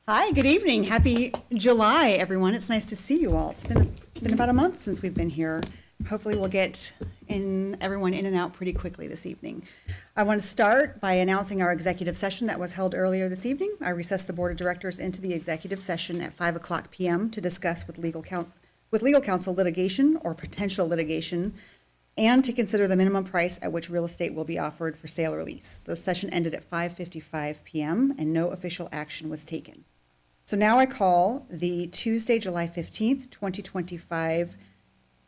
Hi, good evening. Happy July, everyone. It's nice to see you all. It's been about a month since we've been here. Hopefully we'll get everyone in and out pretty quickly this evening. I want to start by announcing our executive session that was held earlier this evening. I recessed the Board of Directors into the executive session at 5 o'clock p.m. to discuss with legal counsel litigation or potential litigation and to consider the minimum price at which real estate will be offered for sale or lease. The session ended at 5:55 p.m. and no official action was taken. So now I call the Tuesday, July 15th, 2025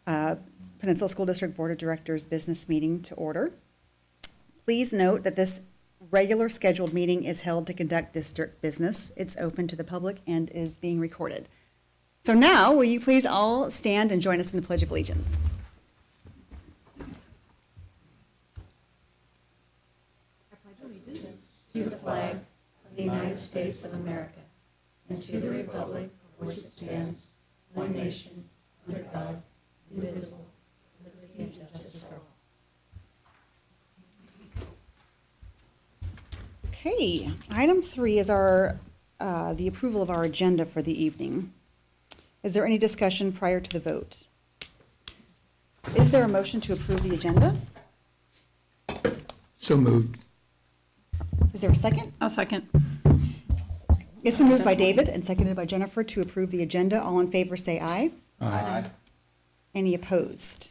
Peninsula School District Board of Directors business meeting to order. Please note that this regular scheduled meeting is held to conduct district business. It's open to the public and is being recorded. So now, will you please all stand and join us in the Pledge of Allegiance? I pledge allegiance to the flag of the United States of America and to the republic for which it stands, one nation, under God, indivisible, with liberty and justice for all. Okay, item 3 is the approval of our agenda for the evening. Is there any discussion prior to the vote? Is there a motion to approve the agenda? So moved. Is there a second? I'll second. It's been moved by David and seconded by Jennifer to approve the agenda. All in favor say aye. Aye. Any opposed?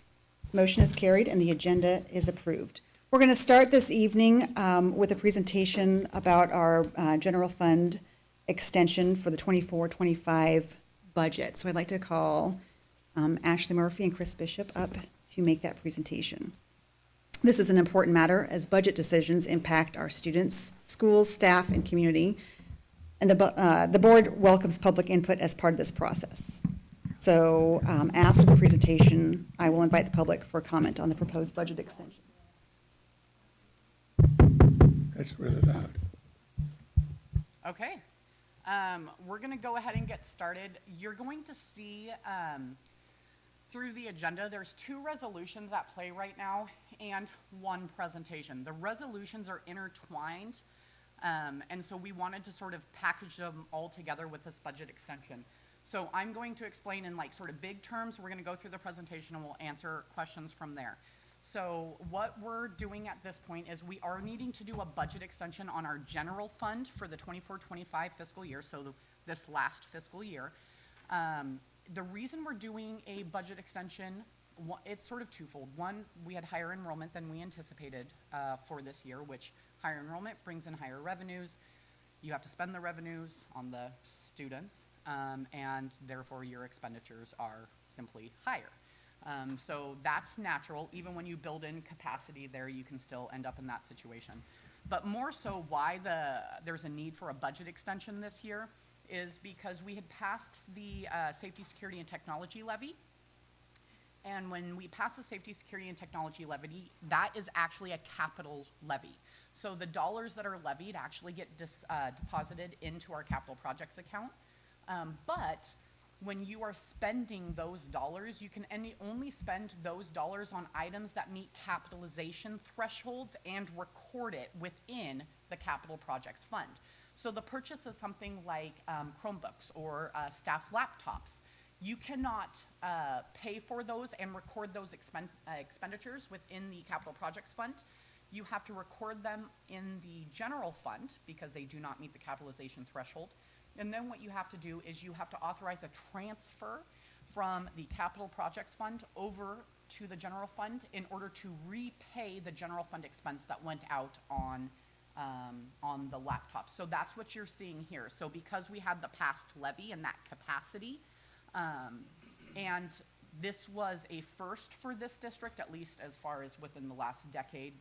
Motion is carried and the agenda is approved. We're going to start this evening with a presentation about our general fund extension for the 24-25 budget. So I'd like to call Ashley Murphy and Chris Bishop up to make that presentation. This is an important matter as budget decisions impact our students, schools, staff, and community. And the board welcomes public input as part of this process. So after the presentation, I will invite the public for comment on the proposed budget extension. That's really loud. Okay. We're going to go ahead and get started. You're going to see through the agenda, there's 2 resolutions at play right now and 1 presentation. The resolutions are intertwined, and so we wanted to sort of package them all together with this budget extension. So I'm going to explain in like sort of big terms. We're going to go through the presentation and we'll answer questions from there. So what we're doing at this point is we are needing to do a budget extension on our general fund for the 24-25 fiscal year, so this last fiscal year. The reason we're doing a budget extension, it's sort of twofold. One, we had higher enrollment than we anticipated for this year, which higher enrollment brings in higher revenues. You have to spend the revenues on the students, and therefore your expenditures are simply higher. So that's natural. Even when you build in capacity there, you can still end up in that situation. But more so why there's a need for a budget extension this year is because we had passed the Safety, Security, and Technology Levy. And when we pass the Safety, Security, and Technology Levy, that is actually a capital levy. So the dollars that are levied actually get deposited into our capital projects account. But when you are spending those dollars, you can only spend those dollars on items that meet capitalization thresholds and record it within the capital projects fund. So the purchase of something like Chromebooks or staff laptops, you cannot pay for those and record those expenditures within the capital projects fund. You have to record them in the general fund because they do not meet the capitalization threshold. And then what you have to do is you have to authorize a transfer from the capital projects fund over to the general fund in order to repay the general fund expense that went out on the laptop. So that's what you're seeing here. So because we had the past levy and that capacity, and this was a first for this district, at least as far as within the last decade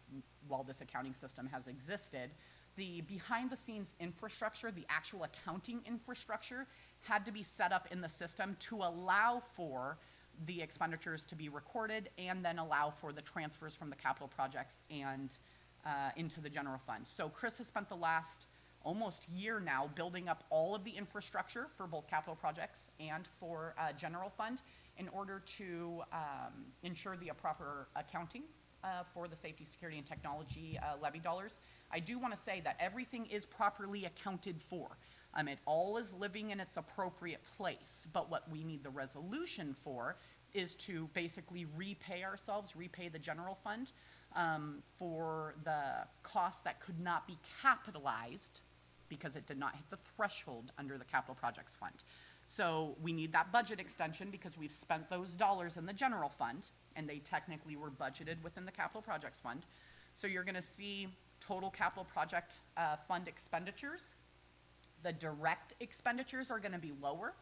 while this accounting system has existed, the behind-the-scenes infrastructure, the actual accounting infrastructure, had to be set up in the system to allow for the expenditures to be recorded and then allow for the transfers from the capital projects and into the general fund. So Chris has spent the last almost year now building up all of the infrastructure for both capital projects and for general fund in order to ensure the proper accounting for the Safety, Security, and Technology levy dollars. I do want to say that everything is properly accounted for. It all is living in its appropriate place, but what we need the resolution for is to basically repay the general fund for the cost that could not be capitalized because it did not hit the threshold under the capital projects fund. So we need that budget extension because we've spent those dollars in the general fund, and they technically were budgeted within the capital projects fund. So you're gonna see total capital project fund expenditures. The direct expenditures are gonna be lower,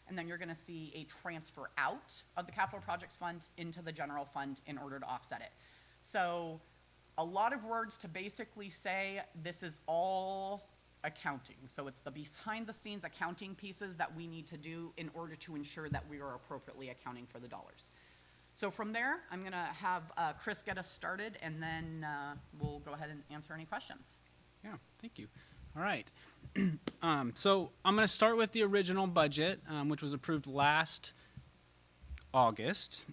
and then you're gonna see a transfer out of the capital projects fund into the general fund in order to offset it. So a lot of words to basically say this is all accounting. So it's the behind the scenes accounting pieces that we need to do in order to ensure that we are appropriately accounting for the dollars. So from there, I'm gonna have Chris get us started, and then we'll go ahead and answer any questions. Yeah, thank you. All right. So I'm going to start with the original budget, which was approved last August.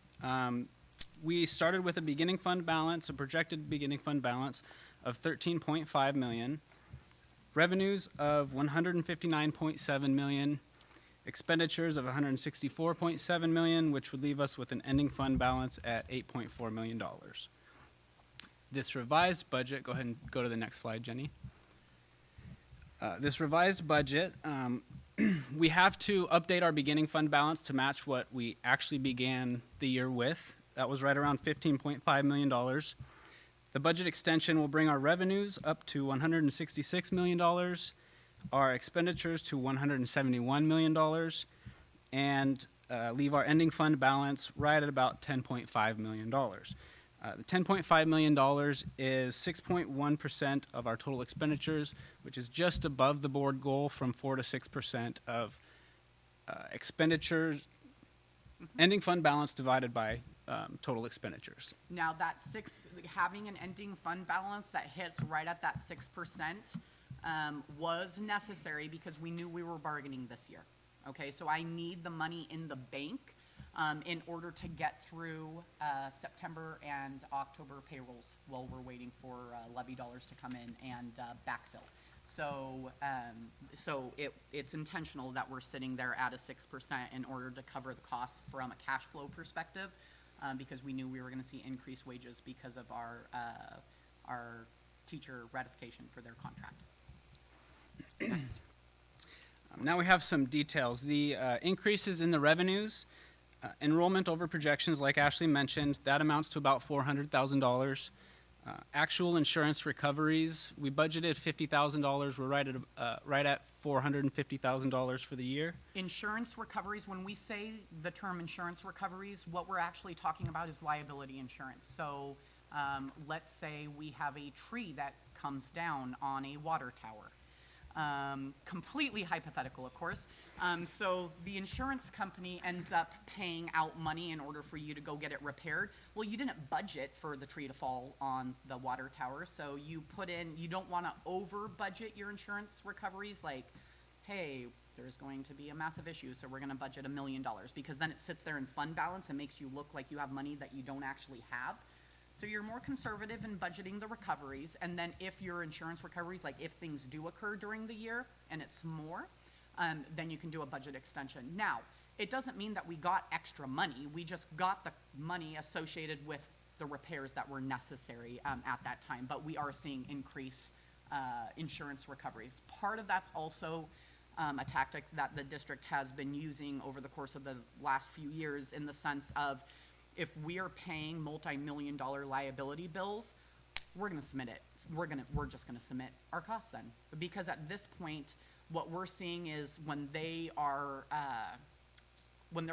We started with a beginning fund balance, a projected beginning fund balance of $13.5 million, revenues of $159.7 million, expenditures of $164.7 million, which would leave us with an ending fund balance at $8.4 million. This revised budget, go ahead and go to the next slide, Jenny. This revised budget, we have to update our beginning fund balance to match what we actually began the year with. That was right around $15.5 million. The budget extension will bring our revenues up to $166 million, our expenditures to $171 million, and leave our ending fund balance right at about $10.5 million. The $10.5 million is 6.1% of our total expenditures, which is just above the board goal from 4 to 6% of expenditures, ending fund balance divided by total expenditures. Now having an ending fund balance that hits right at that 6% was necessary because we knew we were bargaining this year. Okay, so I need the money in the bank in order to get through September and October payrolls while we're waiting for levy dollars to come in and backfill. So, it's intentional that we're sitting there at a 6% in order to cover the costs from a cash flow perspective, because we knew we were going to see increased wages because of our teacher ratification for their contract. Next. Now we have some details. The increases in the revenues, enrollment over projections, like Ashley mentioned, that amounts to about $400,000. Actual insurance recoveries, we budgeted $50,000. We're right at $450,000 for the year. Insurance recoveries, when we say the term insurance recoveries, what we're actually talking about is liability insurance. So let's say we have a tree that comes down on a water tower. Completely hypothetical, of course. So the insurance company ends up paying out money in order for you to go get it repaired. Well, you didn't budget for the tree to fall on the water tower, so you don't want to over budget your insurance recoveries, like, hey, there's going to be a massive issue, so we're going to budget $1 million, because then it sits there in fund balance and makes you look like you have money that you don't actually have. So you're more conservative in budgeting the recoveries, and then if your insurance recoveries, like if things do occur during the year and it's more, then you can do a budget extension. Now, it doesn't mean that we got extra money. We just got the money associated with the repairs that were necessary at that time, but we are seeing increased insurance recoveries. Part of that's also a tactic that the district has been using over the course of the last few years, in the sense of, if we are paying multi-million-dollar liability bills, we're going to submit it. We're just going to submit our costs then, because at this point, what we're seeing is when they're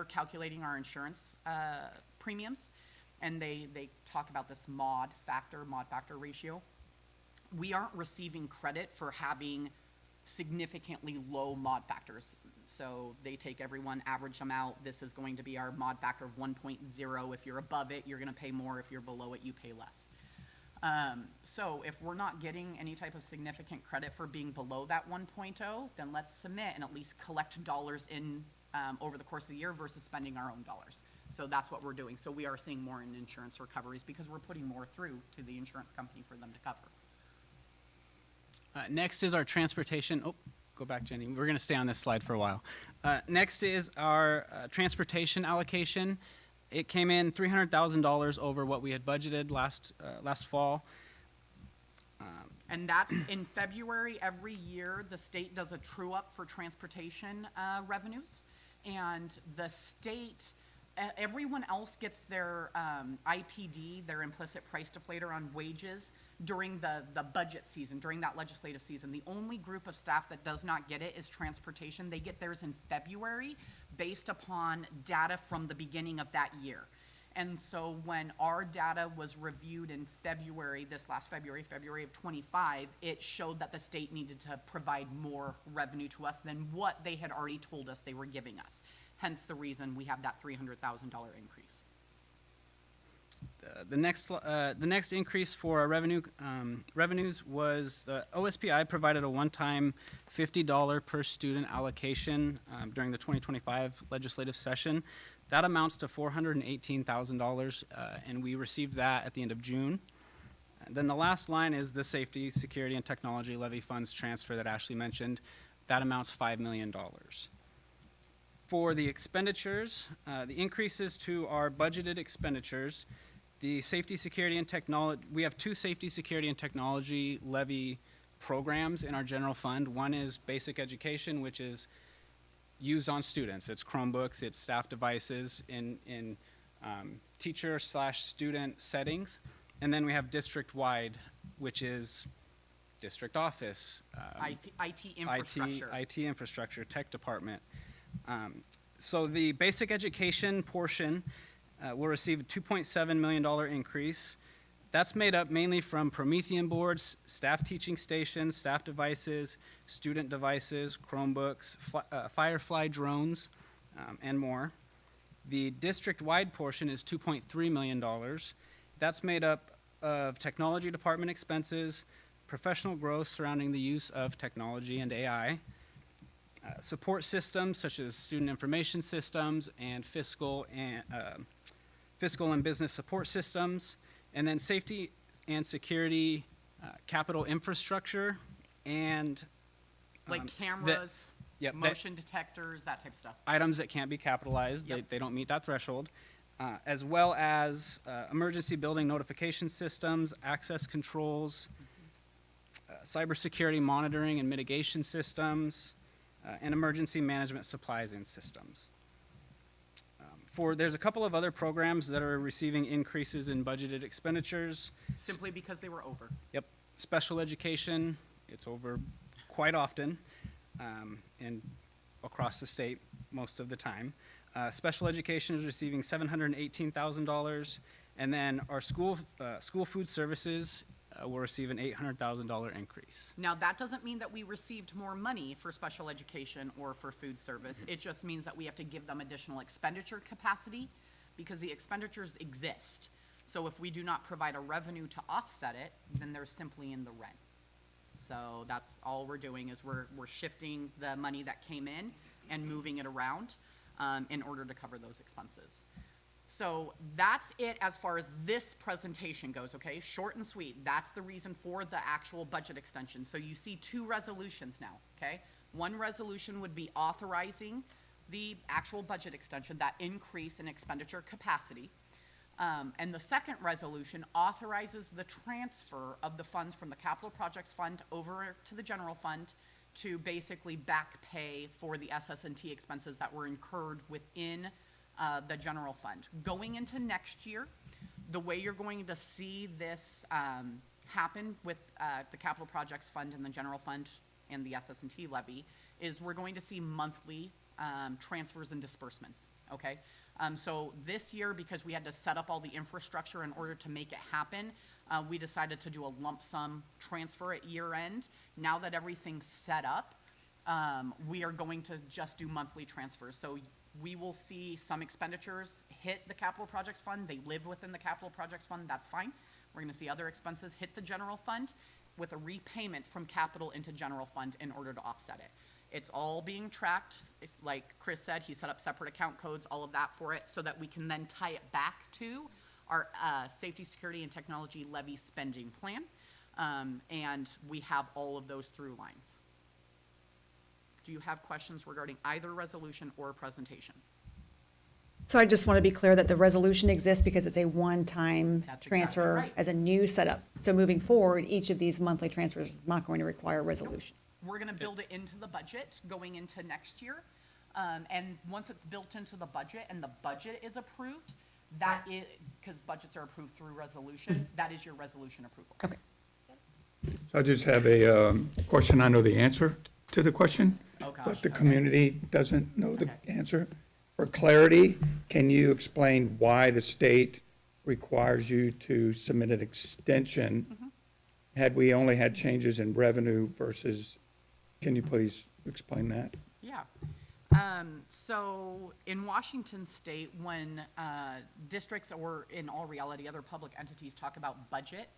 calculating our insurance premiums, and they talk about this mod factor ratio, we aren't receiving credit for having significantly low mod factors. So they take everyone, average them out. This is going to be our mod factor of 1.0. If you're above it, you're going to pay more. If you're below it, you pay less. So if we're not getting any type of significant credit for being below that 1.0, then let's submit and at least collect dollars in over the course of the year versus spending our own dollars. So that's what we're doing. So we are seeing more in insurance recoveries because we're putting more through to the insurance company for them to cover. Next is our transportation. Oh, go back, Jenny. We're going to stay on this slide for a while. Next is our transportation allocation. It came in $300,000 over what we had budgeted last fall. And that's in February every year, the state does a true-up for transportation revenues. And the state, everyone else gets their IPD, their implicit price deflator on wages during the budget season, during that legislative season. The only group of staff that does not get it is transportation. They get theirs in February based upon data from the beginning of that year. And so when our data was reviewed in February, this last February, February of 25, it showed that the state needed to provide more revenue to us than what they had already told us they were giving us. Hence the reason we have that $300,000 increase. The next increase for our revenues was the OSPI provided a one-time $50 per student allocation during the 2025 legislative session. That amounts to $418,000, and we received that at the end of June. And then the last line is the Safety, Security, and Technology Levy Funds transfer that Ashley mentioned. That amounts $5 million. For the expenditures, the increases to our budgeted expenditures, the Safety, Security, and Technology, we have two Safety, Security, and Technology levy programs in our general fund. One is basic education, which is used on students. It's Chromebooks, it's staff devices in teacher/student settings. And then we have district-wide, which is district office, IT infrastructure. IT infrastructure, tech department. So the basic education portion will receive a $2.7 million increase. That's made up mainly from Promethean boards, staff teaching stations, staff devices, student devices, Chromebooks, Firefly drones, and more. The district-wide portion is $2.3 million. That's made up of technology department expenses, professional growth surrounding the use of technology and AI, support systems such as student information systems and fiscal and business support systems, and then safety and security, capital infrastructure, and Like cameras, Yep, motion detectors, that type of stuff. items that can't be capitalized, Yep. they don't meet that threshold, as well as emergency building notification systems, access controls, cybersecurity monitoring and mitigation systems, and emergency management supplies and systems. There's a couple of other programs that are receiving increases in budgeted expenditures. Simply because they were over. Yep, special education, it's over quite often, and across the state most of the time. Special education is receiving $718,000, and then our school food services will receive an $800,000 increase. Now, that doesn't mean that we received more money for special education or for food service. It just means that we have to give them additional expenditure capacity because the expenditures exist. So if we do not provide a revenue to offset it, then they're simply in the red. So that's all we're doing is we're shifting the money that came in and moving it around in order to cover those expenses. So that's it as far as this presentation goes, okay? Short and sweet. That's the reason for the actual budget extension. So you see two resolutions now, okay? One resolution would be authorizing the actual budget extension, that increase in expenditure capacity. And the second resolution authorizes the transfer of the funds from the capital projects fund over to the general fund to basically back pay for the SS&T expenses that were incurred within the general fund. Going into next year, the way you're going to see this happen with the capital projects fund and the general fund and the SS&T levy is we're going to see monthly transfers and disbursements, okay? So this year, because we had to set up all the infrastructure in order to make it happen, we decided to do a lump sum transfer at year end. Now that everything's set up, we are going to just do monthly transfers. So we will see some expenditures hit the capital projects fund. They live within the capital projects fund, that's fine. We're gonna see other expenses hit the general fund with a repayment from capital into general fund in order to offset it. It's all being tracked. It's like Chris said, he set up separate account codes, all of that for it, so that we can then tie it back to our safety, security, and technology levy spending plan. And we have all of those through lines. Do you have questions regarding either resolution or presentation? So I just want to be clear that the resolution exists because it's a one-time That's exactly transfer right. as a new setup. So moving forward, each of these monthly transfers is not going to require a resolution. We're gonna build it into the budget going into next year. And once it's built into the budget and the budget is approved, that is, because budgets are approved through resolution, that is your resolution approval. Okay. So I just have a question. I know the answer to the question, Oh, gosh, but the okay. community doesn't know the Okay. answer. For clarity, can you explain why the state requires you to submit an extension? Mm-hmm. Had we only had changes in revenue versus, can you please explain that? Yeah. So in Washington state, when districts or in all reality, other public entities talk about budget,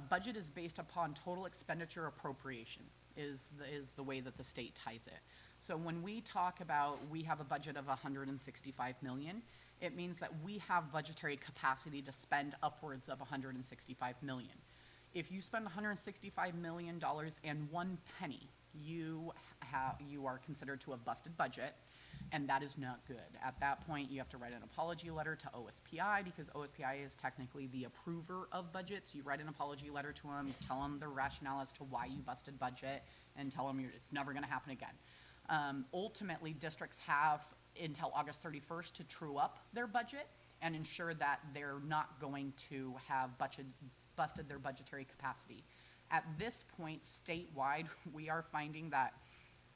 budget is based upon total expenditure appropriation is the way that the state ties it. So when we talk about we have a budget of 165 million, it means that we have budgetary capacity to spend upwards of 165 million. If you spend $165 million and 1 penny, you are considered to have busted budget, and that is not good. At that point, you have to write an apology letter to OSPI, because OSPI is technically the approver of budgets. You write an apology letter to them, you tell them the rationale as to why you busted budget, and tell them it's never gonna happen again. Ultimately, districts have until August 31st to true up their budget and ensure that they're not going to have busted their budgetary capacity. At this point, statewide, we are finding that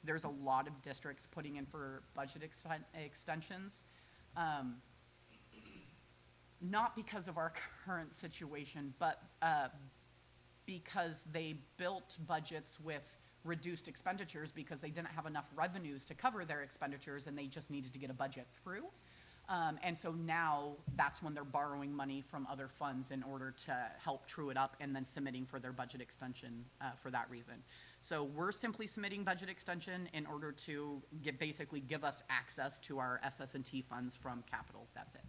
there's a lot of districts putting in for budget extensions, not because of our current situation, but because they built budgets with reduced expenditures because they didn't have enough revenues to cover their expenditures, and they just needed to get a budget through. And so now that's when they're borrowing money from other funds in order to help true it up and then submitting for their budget extension for that reason. So we're simply submitting budget extension in order to basically give us access to our SS&T funds from capital. That's it.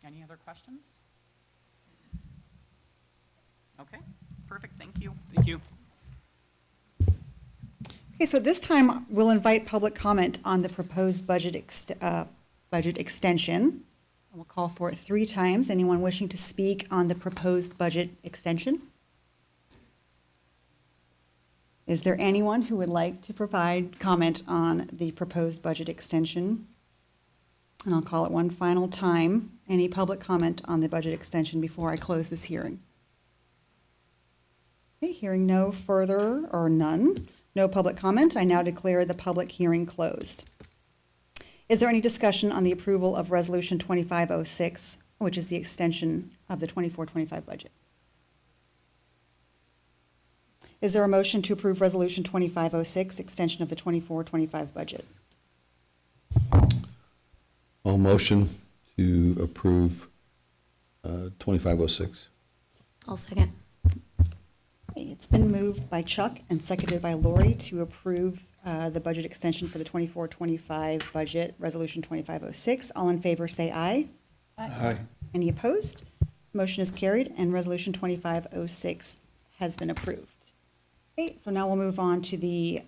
Any other questions? Okay, perfect, thank you. Thank you. Okay, so at this time, we'll invite public comment on the proposed budget extension. We'll call for it 3 times. Anyone wishing to speak on the proposed budget extension? Is there anyone who would like to provide comment on the proposed budget extension? And I'll call it one final time. Any public comment on the budget extension before I close this hearing? Okay, hearing no further, or none, no public comment, I now declare the public hearing closed. Is there any discussion on the approval of Resolution 2506, which is the extension of the 24-25 budget? Is there a motion to approve Resolution 2506, extension of the 24-25 budget? I'll motion to approve 2506. I'll second. It's been moved by Chuck and seconded by Lori to approve the budget extension for the 24-25 budget, Resolution 2506. All in favor, say aye. Aye. Any opposed? Motion is carried, and Resolution 2506 has been approved. Okay, so now we'll move on to the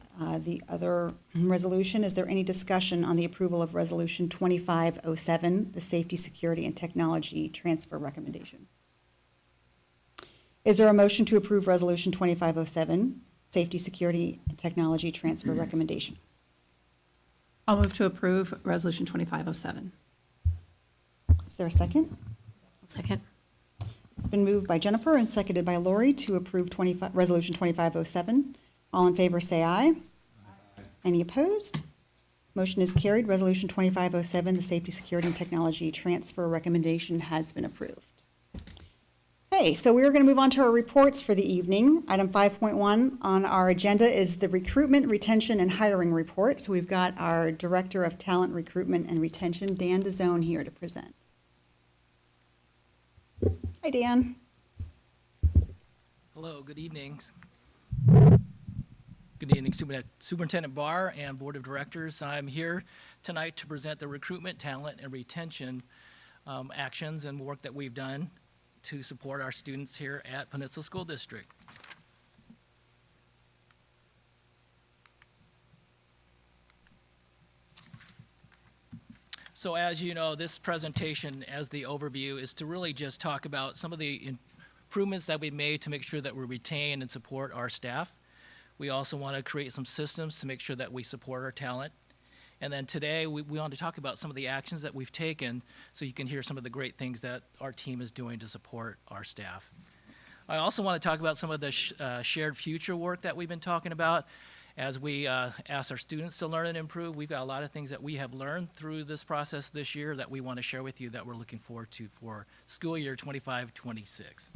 other resolution. Is there any discussion on the approval of Resolution 2507, the Safety, Security, and Technology Transfer Recommendation? Is there a motion to approve Resolution 2507, Safety, Security, and Technology Transfer Recommendation? I'll move to approve Resolution 2507. Is there a second? I'll second. It's been moved by Jennifer and seconded by Lori to approve Resolution 2507. All in favor, say aye. Any opposed? Motion is carried. Resolution 2507, the Safety, Security, and Technology Transfer Recommendation has been approved. Okay, so we're going to move on to our reports for the evening. Item 5.1 on our agenda is the Recruitment, Retention, and Hiring Report. So we've got our Director of Talent Recruitment and Retention, Dan DeZone, here to present. Hi, Dan. Hello, good evening. Good evening, Superintendent Barr and Board of Directors. I'm here tonight to present the recruitment, talent, and retention actions and work that we've done to support our students here at Peninsula School District. So as you know, this presentation, as the overview, is to really just talk about some of the improvements that we've made to make sure that we retain and support our staff. We also want to create some systems to make sure that we support our talent. And then today, we want to talk about some of the actions that we've taken so you can hear some of the great things that our team is doing to support our staff. I also want to talk about some of the shared future work that we've been talking about. As we ask our students to learn and improve, we've got a lot of things that we have learned through this process this year that we want to share with you that we're looking forward to for school year 25-26.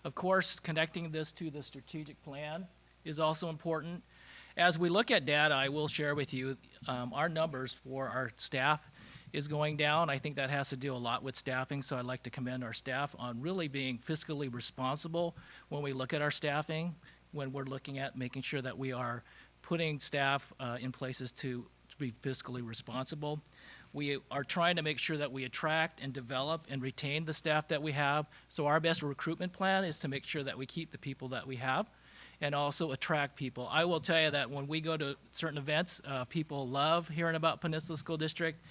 Of course, connecting this to the strategic plan is also important. As we look at data, I will share with you our numbers for our staff is going down. I think that has to do a lot with staffing, so I'd like to commend our staff on really being fiscally responsible when we look at our staffing, when we're looking at making sure that we are putting staff in places to be fiscally responsible. We are trying to make sure that we attract and develop and retain the staff that we have. So our best recruitment plan is to make sure that we keep the people that we have and also attract people. I will tell you that when we go to certain events, people love hearing about Peninsula School District.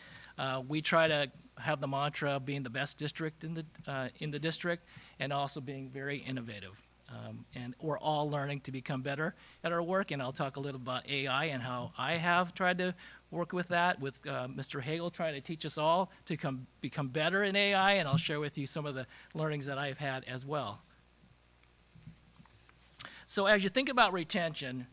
We try to have the mantra of being the best district in the district and also being very innovative. And we're all learning to become better at our work, and I'll talk a little about AI and how I have tried to work with that, with Mr. Hagel trying to teach us all to become better in AI, and I'll share with you some of the learnings that I've had as well. So as you think about retention,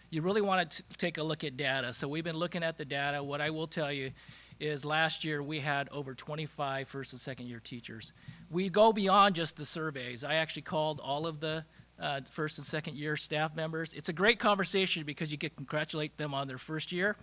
you really want to take a look at data. So we've been looking at the data. What I will tell you is last year we had over 25 first and second year teachers. We go beyond just the surveys. I actually called all of the first and second year staff members. It's a great conversation because you get congratulate them on their first year.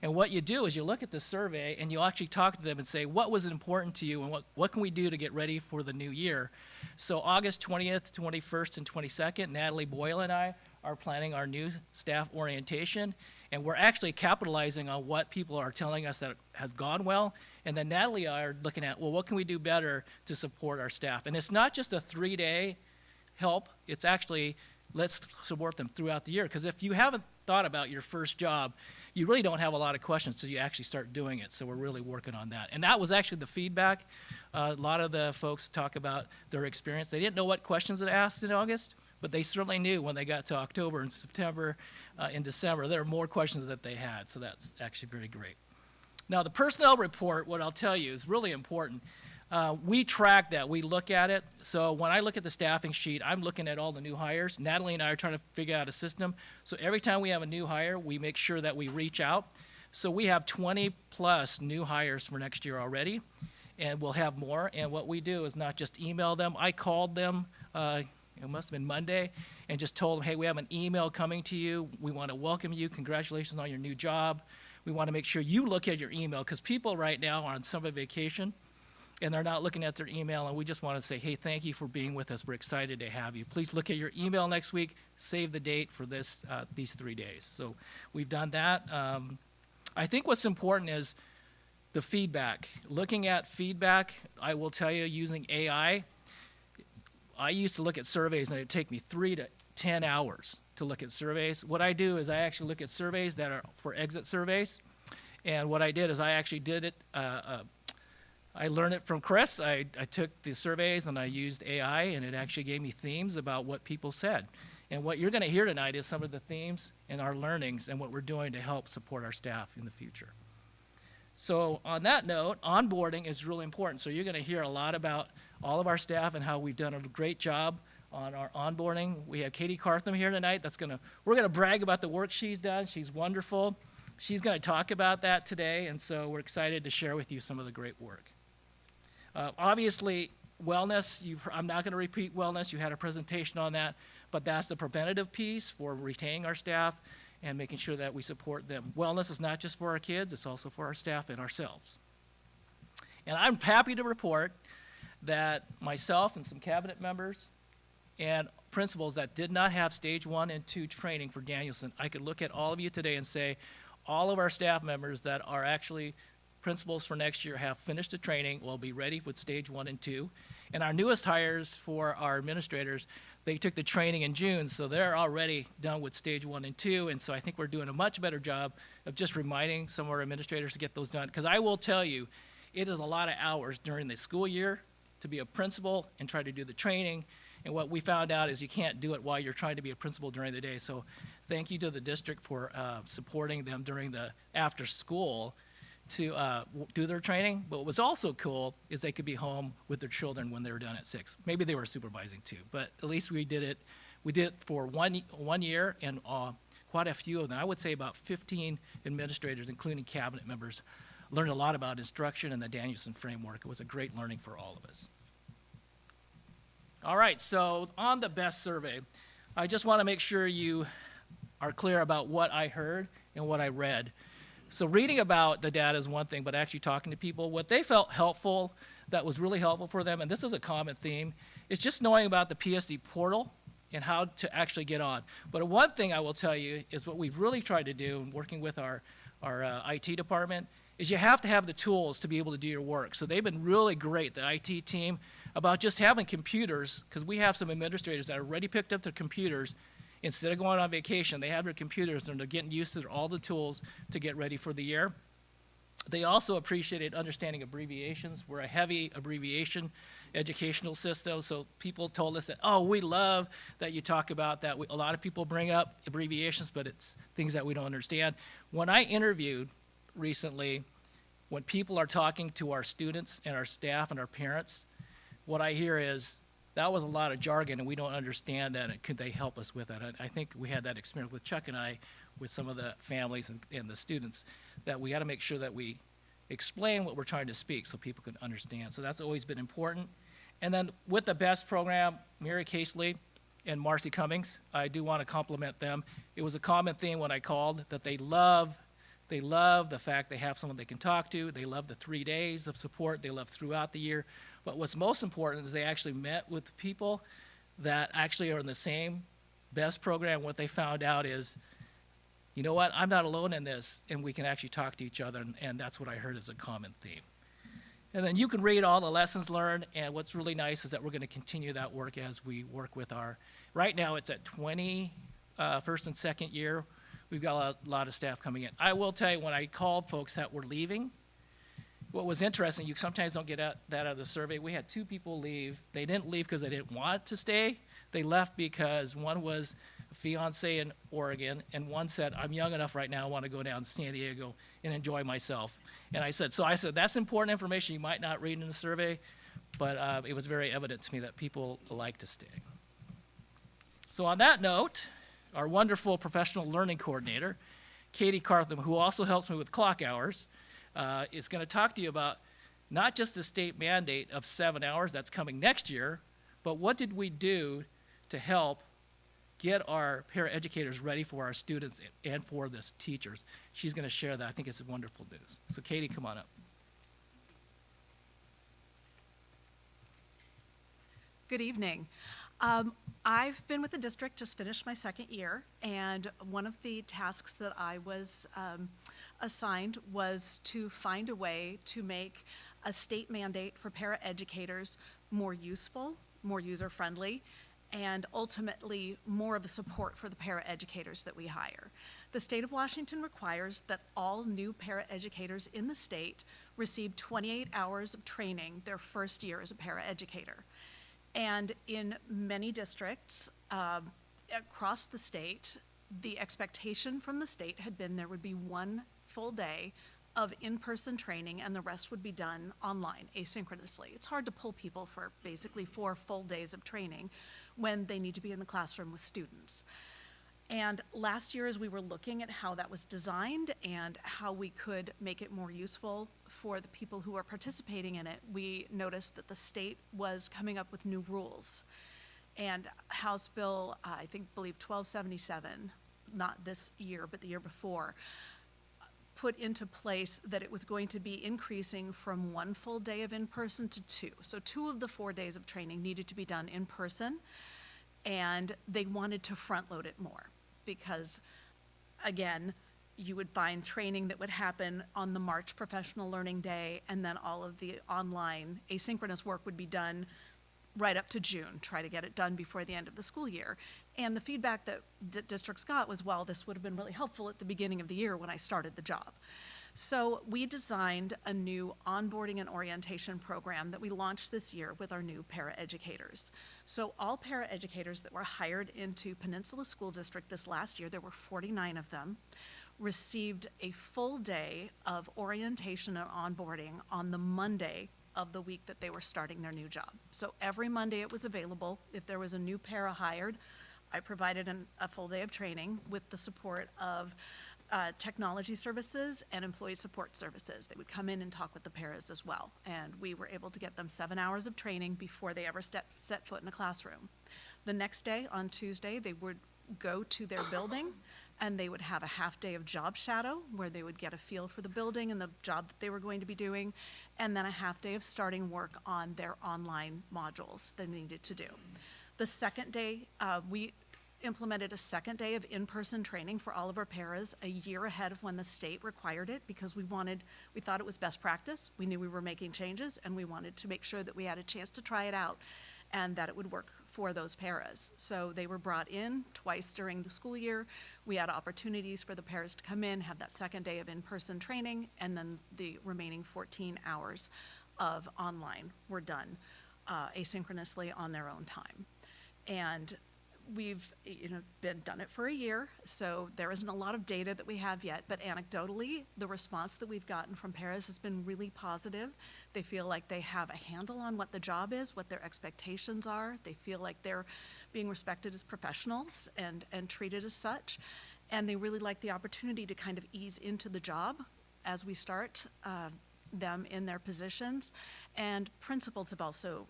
And what you do is you look at the survey and you actually talk to them and say, what was important to you and what can we do to get ready for the new year? So August 20th, 21st, and 22nd, Natalie Boyle and I are planning our new staff orientation, and we're actually capitalizing on what people are telling us that has gone well, and then Natalie and I are looking at, well, what can we do better to support our staff? And it's not just a 3-day help, it's actually, let's support them throughout the year, because if you haven't thought about your first job, you really don't have a lot of questions until you actually start doing it, so we're really working on that. And that was actually the feedback. A lot of the folks talk about their experience. They didn't know what questions to ask in August, but they certainly knew when they got to October and September and December, there were more questions that they had, so that's actually very great. Now, the personnel report, what I'll tell you, is really important. We track that, we look at it. So when I look at the staffing sheet, I'm looking at all the new hires. Natalie and I are trying to figure out a system. So every time we have a new hire, we make sure that we reach out. So we have 20 plus new hires for next year already, and we'll have more. And what we do is not just email them. I called them, it must have been Monday, and just told them, hey, we have an email coming to you. We want to welcome you. Congratulations on your new job. We want to make sure you look at your email, because people right now are on summer vacation, and they're not looking at their email, and we just want to say, hey, thank you for being with us. We're excited to have you. Please look at your email next week. Save the date for this these 3 days. So we've done that. I think what's important is the feedback. Looking at feedback, I will tell you, using AI, I used to look at surveys, and it would take me 3 to 10 hours to look at surveys. What I do is I actually look at surveys that are for exit surveys, and what I did is I actually did it, I learned it from Chris. I took the surveys and I used AI, and it actually gave me themes about what people said. And what you're going to hear tonight is some of the themes and our learnings and what we're doing to help support our staff in the future. So on that note, onboarding is really important. So you're going to hear a lot about all of our staff and how we've done a great job on our onboarding. We have Katie Cartham here tonight. We're going to brag about the work she's done. She's wonderful. She's going to talk about that today, and so we're excited to share with you some of the great work. Obviously, wellness, I'm not going to repeat wellness. You had a presentation on that, but that's the preventative piece for retaining our staff and making sure that we support them. Wellness is not just for our kids, it's also for our staff and ourselves. And I'm happy to report that myself and some cabinet members and principals that did not have stage 1 and 2 training for Danielson, I could look at all of you today and say all of our staff members that are actually principals for next year have finished the training, will be ready with stage 1 and 2. And our newest hires for our administrators, they took the training in June, so they're already done with stage 1 and 2. And so I think we're doing a much better job of just reminding some of our administrators to get those done. Because I will tell you, it is a lot of hours during the school year to be a principal and try to do the training. And what we found out is you can't do it while you're trying to be a principal during the day. So thank you to the district for supporting them during the after school to do their training. But what was also cool is they could be home with their children when they were done at 6. Maybe they were supervising too, but at least we did it. We did it for one year, and quite a few of them, I would say about 15 administrators, including cabinet members, learned a lot about instruction and the Danielson framework. It was a great learning for all of us. All right, so on the BEST survey, I just want to make sure you are clear about what I heard and what I read. So reading about the data is one thing, but actually talking to people, what they felt helpful, that was really helpful for them, and this is a common theme, is just knowing about the PSD portal and how to actually get on. But one thing I will tell you is what we've really tried to do in working with our IT department is you have to have the tools to be able to do your work. So they've been really great, the IT team, about just having computers, because we have some administrators that already picked up their computers. Instead of going on vacation, they have their computers and they're getting used to all the tools to get ready for the year. They also appreciated understanding abbreviations. We're a heavy abbreviation educational system, so people told us that, oh, we love that you talk about that. A lot of people bring up abbreviations, but it's things that we don't understand. When I interviewed recently, when people are talking to our students and our staff and our parents, what I hear is, that was a lot of jargon and we don't understand that, and could they help us with that? I think we had that experience with Chuck and I, with some of the families and the students, that we got to make sure that we explain what we're trying to speak so people can understand. So that's always been important. And then with the BEST program, Mary Casely and Marcy Cummings, I do want to compliment them. It was a common theme when I called that they love the fact they have someone they can talk to. They love the 3 days of support. They love throughout the year. But what's most important is they actually met with people that actually are in the same BEST program. What they found out is, you know what, I'm not alone in this, and we can actually talk to each other, and that's what I heard as a common theme. And then you can read all the lessons learned, and what's really nice is that we're going to continue that work as we work with right now it's at 20 first and second year. We've got a lot of staff coming in. I will tell you, when I called folks that were leaving, what was interesting, you sometimes don't get that out of the survey. We had 2 people leave. They didn't leave because they didn't want to stay. They left because one was a fiance in Oregon, and one said, I'm young enough right now, I want to go down to San Diego and enjoy myself. And I said, that's important information you might not read in the survey, but it was very evident to me that people like to stay. So on that note, our wonderful professional learning coordinator, Katie Cartham, who also helps me with clock hours, is going to talk to you about not just the state mandate of 7 hours that's coming next year, but what did we do to help get our paraeducators ready for our students and for the teachers. She's going to share that. I think it's wonderful news. So Katie, come on up. Good evening. I've been with the district, just finished my second year, and one of the tasks that I was assigned was to find a way to make a state mandate for paraeducators more useful, more user-friendly, and ultimately more of a support for the paraeducators that we hire. The state of Washington requires that all new paraeducators in the state receive 28 hours of training their first year as a paraeducator. And in many districts across the state, the expectation from the state had been there would be 1 full day of in-person training and the rest would be done online, asynchronously. It's hard to pull people for basically 4 full days of training when they need to be in the classroom with students. And last year, as we were looking at how that was designed and how we could make it more useful for the people who are participating in it, we noticed that the state was coming up with new rules. And House Bill, I believe 1277, not this year, but the year before, put into place that it was going to be increasing from 1 full day of in-person to 2. So 2 of the 4 days of training needed to be done in person, and they wanted to front load it more because, again, you would find training that would happen on the March Professional Learning Day, and then all of the online asynchronous work would be done right up to June, try to get it done before the end of the school year. And the feedback that districts got was, well, this would have been really helpful at the beginning of the year when I started the job. So we designed a new onboarding and orientation program that we launched this year with our new paraeducators. So all paraeducators that were hired into Peninsula School District this last year, there were 49 of them, received a full day of orientation and onboarding on the Monday of the week that they were starting their new job. So every Monday it was available. If there was a new para hired, I provided a full day of training with the support of technology services and employee support services. They would come in and talk with the paras as well. And we were able to get them 7 hours of training before they ever set foot in a classroom. The next day, on Tuesday, they would go to their building and they would have a half day of job shadow where they would get a feel for the building and the job that they were going to be doing, and then a half day of starting work on their online modules they needed to do. The second day, we implemented a second day of in-person training for all of our paras a year ahead of when the state required it, because we thought it was best practice. We knew we were making changes, and we wanted to make sure that we had a chance to try it out and that it would work for those paras. So they were brought in twice during the school year. We had opportunities for the paras to come in, have that second day of in-person training, and then the remaining 14 hours of online were done asynchronously on their own time. And we've done it for a year, so there isn't a lot of data that we have yet, but anecdotally, the response that we've gotten from paras has been really positive. They feel like they have a handle on what the job is, what their expectations are. They feel like they're being respected as professionals and treated as such, and they really like the opportunity to kind of ease into the job as we start them in their positions. And principals have also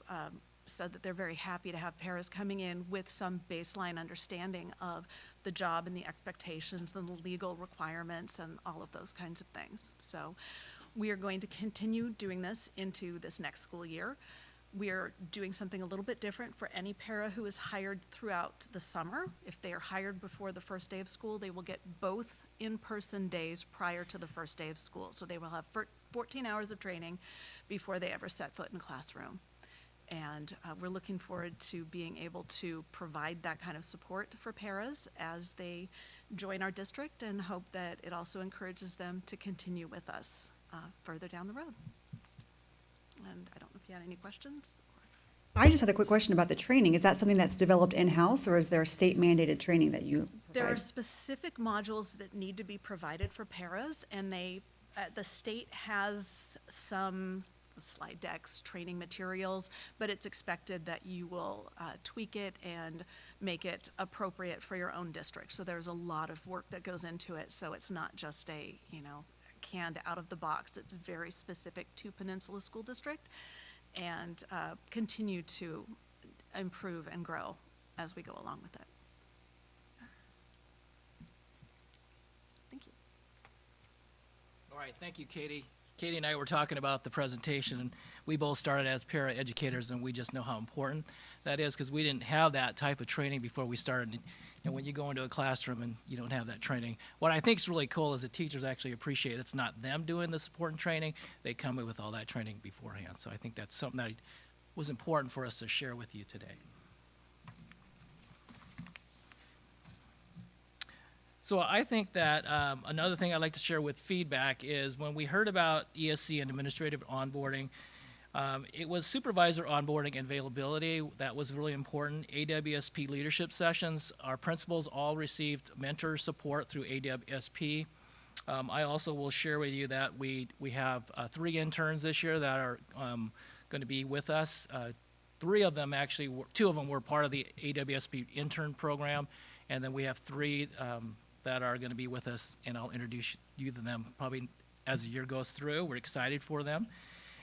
said that they're very happy to have paras coming in with some baseline understanding of the job and the expectations and the legal requirements and all of those kinds of things. So we are going to continue doing this into this next school year. We are doing something a little bit different for any para who is hired throughout the summer. If they are hired before the first day of school, they will get both in-person days prior to the first day of school. So they will have 14 hours of training before they ever set foot in a classroom. And we're looking forward to being able to provide that kind of support for paras as they join our district, and hope that it also encourages them to continue with us further down the road. And I don't know if you had any questions? I just had a quick question about the training. Is that something that's developed in-house, or is there state mandated training that you provide? There are specific modules that need to be provided for paras, and the state has some slide decks, training materials, but it's expected that you will tweak it and make it appropriate for your own district. So there's a lot of work that goes into it. So it's not just a, canned out of the box. It's very specific to Peninsula School District, and continue to improve and grow as we go along with it. Thank you. All right, thank you, Katie. Katie and I were talking about the presentation, and we both started as para-educators, and we just know how important that is, because we didn't have that type of training before we started. And when you go into a classroom and you don't have that training, what I think is really cool is the teachers actually appreciate it's not them doing the support and training. They come in with all that training beforehand. So I think that's something that was important for us to share with you today. So I think that another thing I'd like to share with feedback is when we heard about ESC and administrative onboarding, it was supervisor onboarding and availability that was really important. AWSP leadership sessions, our principals all received mentor support through AWSP. I also will share with you that we have 3 interns this year that are going to be with us. 3 of them actually, 2 of them were part of the AWSP intern program, and then we have 3 that are going to be with us, and I'll introduce you to them probably as the year goes through. We're excited for them.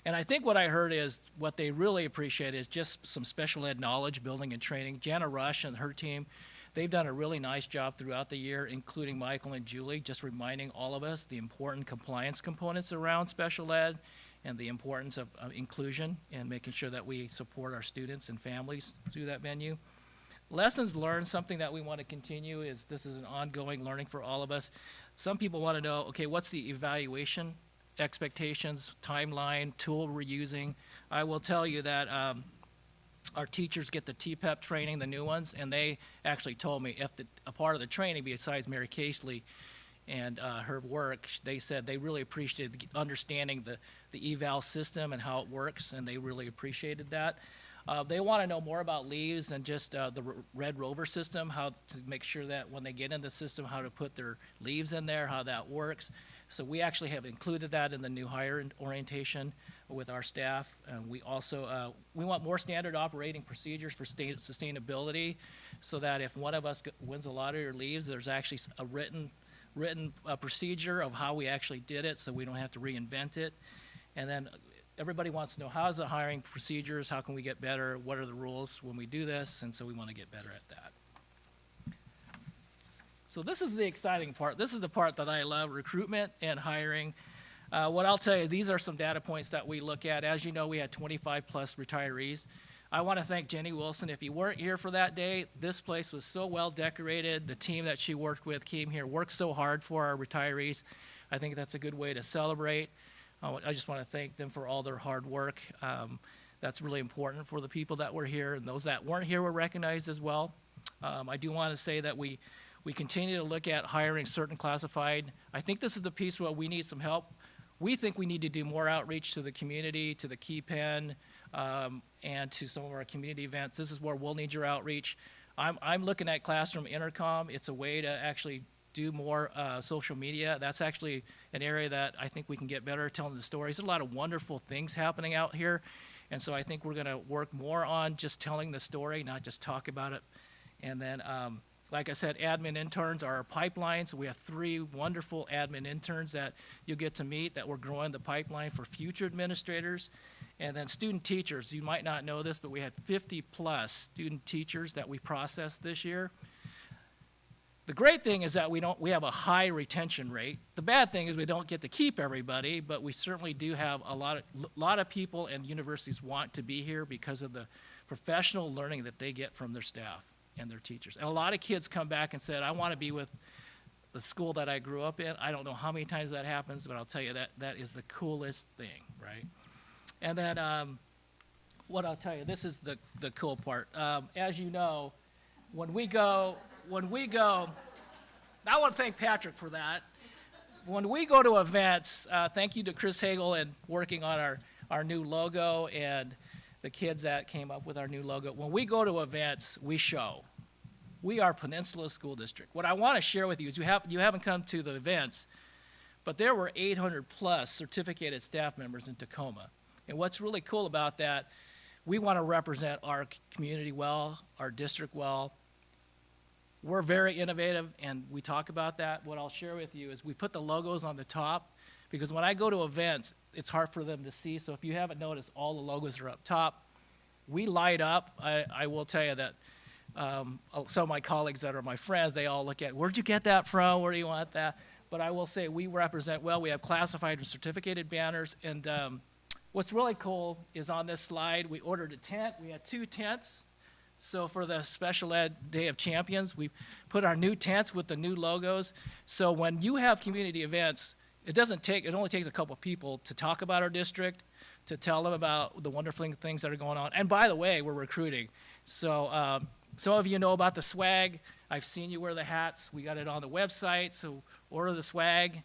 And I think what I heard is what they really appreciate is just some special ed knowledge building and training. Jana Rush and her team, they've done a really nice job throughout the year, including Michael and Julie, just reminding all of us the important compliance components around special ed and the importance of inclusion and making sure that we support our students and families through that venue. Lessons learned, something that we want to continue, is this is an ongoing learning for all of us. Some people want to know, okay, what's the evaluation expectations, timeline, tool we're using? I will tell you that our teachers get the TPEP training, the new ones, and they actually told me if a part of the training, besides Mary Casely and her work, they said they really appreciated understanding the eval system and how it works, and they really appreciated that. They want to know more about leaves and just the Red Rover system, how to make sure that when they get in the system, how to put their leaves in there, how that works. So we actually have included that in the new hire orientation with our staff. We also, we want more standard operating procedures for sustainability, so that if one of us wins a lottery or leaves, there's actually a written procedure of how we actually did it, so we don't have to reinvent it. And then everybody wants to know, how's the hiring procedures, how can we get better, what are the rules when we do this, and so we want to get better at that. So this is the exciting part. This is the part that I love, recruitment and hiring. What I'll tell you, these are some data points that we look at. As you know, we had 25 plus retirees. I want to thank Jenny Wilson. If you weren't here for that day, this place was so well decorated. The team that she worked with came here, worked so hard for our retirees. I think that's a good way to celebrate. I just want to thank them for all their hard work. That's really important for the people that were here, and those that weren't here were recognized as well. I do want to say that we continue to look at hiring certain classified. I think this is the piece where we need some help. We think we need to do more outreach to the community, to the Key Pen, and to some of our community events. This is where we'll need your outreach. I'm looking at Classroom Intercom. It's a way to actually do more social media. That's actually an area that I think we can get better at telling the stories. There's a lot of wonderful things happening out here, and so I think we're gonna work more on just telling the story, not just talk about it. And then, like I said, admin interns are our pipeline, so we have 3 wonderful admin interns that you'll get to meet, that we're growing the pipeline for future administrators. And then student teachers, you might not know this, but we had 50 plus student teachers that we processed this year. The great thing is that we have a high retention rate. The bad thing is we don't get to keep everybody, but we certainly do have a lot of people, and universities want to be here because of the professional learning that they get from their staff and their teachers. And a lot of kids come back and said, I want to be with the school that I grew up in. I don't know how many times that happens, but I'll tell you that is the coolest thing, right? And then what I'll tell you, this is the cool part. As you know, when we go, I want to thank Patrick for that. When we go to events, thank you to Chris Hagel and working on our new logo and the kids that came up with our new logo. When we go to events, we show. We are Peninsula School District. What I want to share with you is you haven't come to the events, but there were 800 plus certificated staff members in Tacoma. And what's really cool about that, we want to represent our community well, our district well. We're very innovative, and we talk about that. What I'll share with you is we put the logos on the top, because when I go to events, it's hard for them to see. So if you haven't noticed, all the logos are up top. We light up. I will tell you that some of my colleagues that are my friends, they all look at, where'd you get that from? Where do you want that? But I will say we represent well. We have classified and certificated banners. And what's really cool is on this slide, we ordered a tent. We had 2 tents. So for the Special Ed Day of Champions, we put our new tents with the new logos. So when you have community events, it only takes a couple people to talk about our district, to tell them about the wonderful things that are going on. And by the way, we're recruiting. So some of you know about the swag. I've seen you wear the hats. We got it on the website, so order the swag.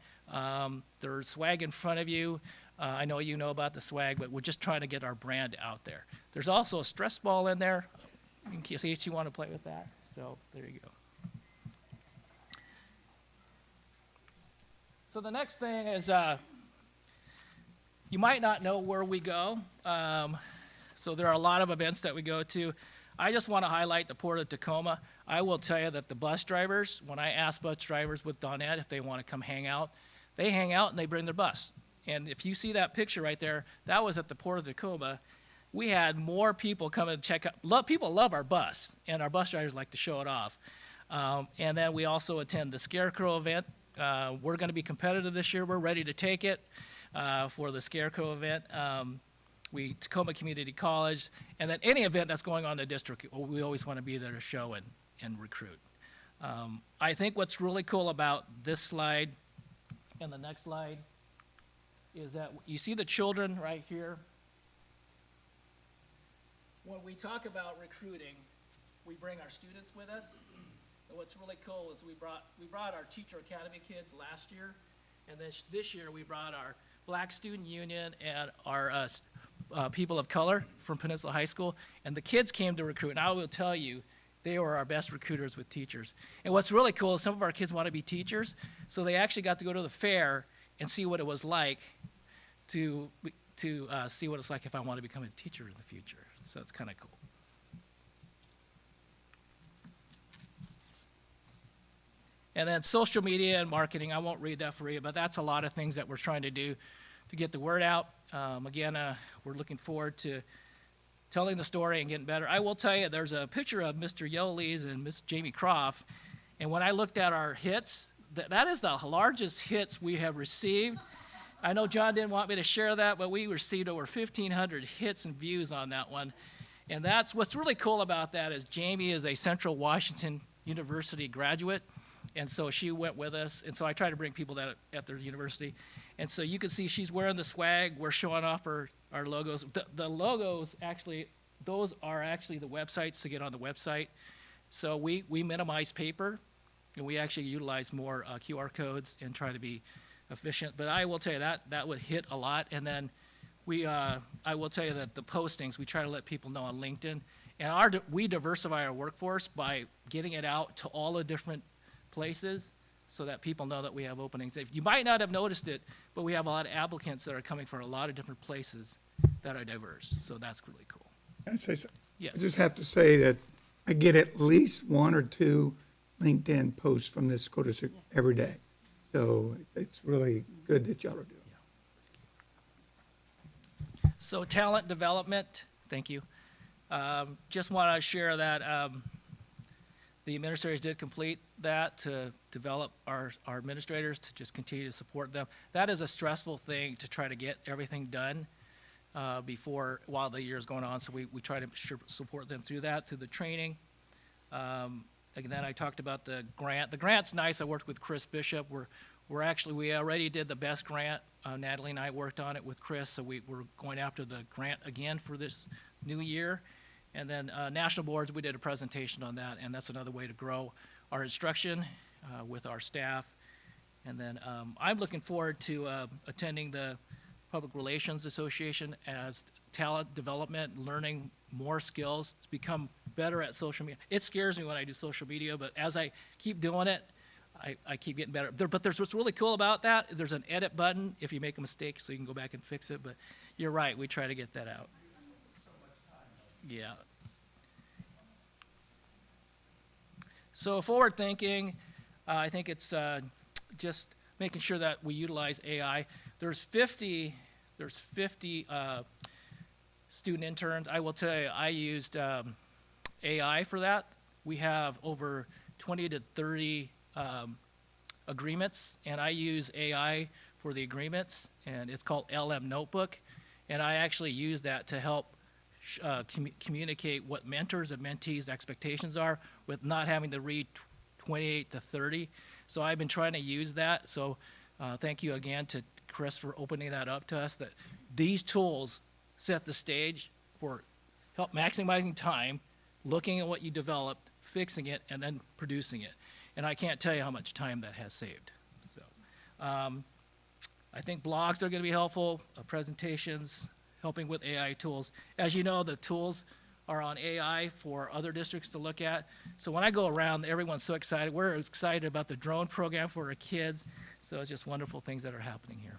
There's swag in front of you. I know you know about the swag, but we're just trying to get our brand out there. There's also a stress ball in there, in case you want to play with that. So there you go. So the next thing is, you might not know where we go. So there are a lot of events that we go to. I just want to highlight the Port of Tacoma. I will tell you that the bus drivers, when I ask bus drivers with Donette if they want to come hang out, they hang out and they bring their bus. And if you see that picture right there, that was at the Port of Tacoma. We had more people come and check out. People love our bus, and our bus drivers like to show it off. And then we also attend the Scarecrow event. We're going to be competitive this year. We're ready to take it for the Scarecrow event. Tacoma Community College, and then any event that's going on in the district, we always want to be there to show and recruit. I think what's really cool about this slide and the next slide is that you see the children right here. When we talk about recruiting, we bring our students with us. And what's really cool is we brought our Teacher Academy kids last year, and this year we brought our Black Student Union and our people of color from Peninsula High School, and the kids came to recruit. And I will tell you, they were our best recruiters with teachers. And what's really cool is some of our kids want to be teachers, so they actually got to go to the fair and see what it was like to see what it's like if I want to become a teacher in the future. So it's kind of cool. And then social media and marketing, I won't read that for you, but that's a lot of things that we're trying to do to get the word out. Again, we're looking forward to telling the story and getting better. I will tell you, there's a picture of Mr. Yolis and Miss Jamie Croft, and when I looked at our hits, that is the largest hits we have received. I know John didn't want me to share that, but we received over 1,500 hits and views on that one. And that's what's really cool about that is Jamie is a Central Washington University graduate, and so she went with us, and so I try to bring people that at their university. And so you can see she's wearing the swag. We're showing off our logos. The logos, actually, those are actually the websites to get on the website. So we minimize paper, and we actually utilize more QR codes and try to be efficient. But I will tell you that would hit a lot. And then I will tell you that the postings, we try to let people know on LinkedIn. And we diversify our workforce by getting it out to all the different places so that people know that we have openings. You might not have noticed it, but we have a lot of applicants that are coming from a lot of different places that are diverse. So that's really cool. Can I say something? Yes. I just have to say that I get at least 1 or 2 LinkedIn posts from this school district every day. So it's really good that y'all are doing it. So talent development, thank you. Just want to share that the administrators did complete that to develop our administrators to just continue to support them. That is a stressful thing to try to get everything done while the year is going on. So we try to support them through that, through the training. Again, I talked about the grant. The grant's nice. I worked with Chris Bishop. We already did the best grant. Natalie and I worked on it with Chris, so we're going after the grant again for this new year. And then national boards, we did a presentation on that, and that's another way to grow our instruction with our staff. And then I'm looking forward to attending the Public Relations Association as talent development, learning more skills to become better at social media. It scares me when I do social media, but as I keep doing it, I keep getting better. But there's what's really cool about that. There's an edit button if you make a mistake, so you can go back and fix it. But you're right, we try to get that out. Yeah. So forward thinking, I think it's just making sure that we utilize AI. There's 50 student interns. I will tell you, I used AI for that. We have over 20 to 30 agreements, and I use AI for the agreements, and it's called LM Notebook. And I actually use that to help communicate what mentors and mentees' expectations are with not having to read 28 to 30. So I've been trying to use that. So thank you again to Chris for opening that up to us, that these tools set the stage for help maximizing time, looking at what you developed, fixing it, and then producing it. And I can't tell you how much time that has saved. So I think blogs are going to be helpful, presentations, helping with AI tools. As you know, the tools are on AI for other districts to look at. So when I go around, everyone's so excited. We're excited about the drone program for our kids. So it's just wonderful things that are happening here.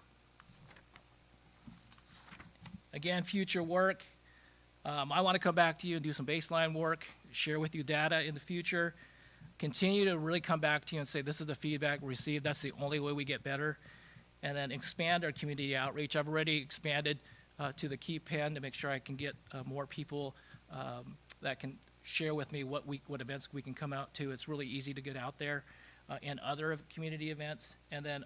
Again, future work. I want to come back to you and do some baseline work, share with you data in the future, continue to really come back to you and say, this is the feedback we received. That's the only way we get better. And then expand our community outreach. I've already expanded to the key pen to make sure I can get more people that can share with me what events we can come out to. It's really easy to get out there and other community events, and then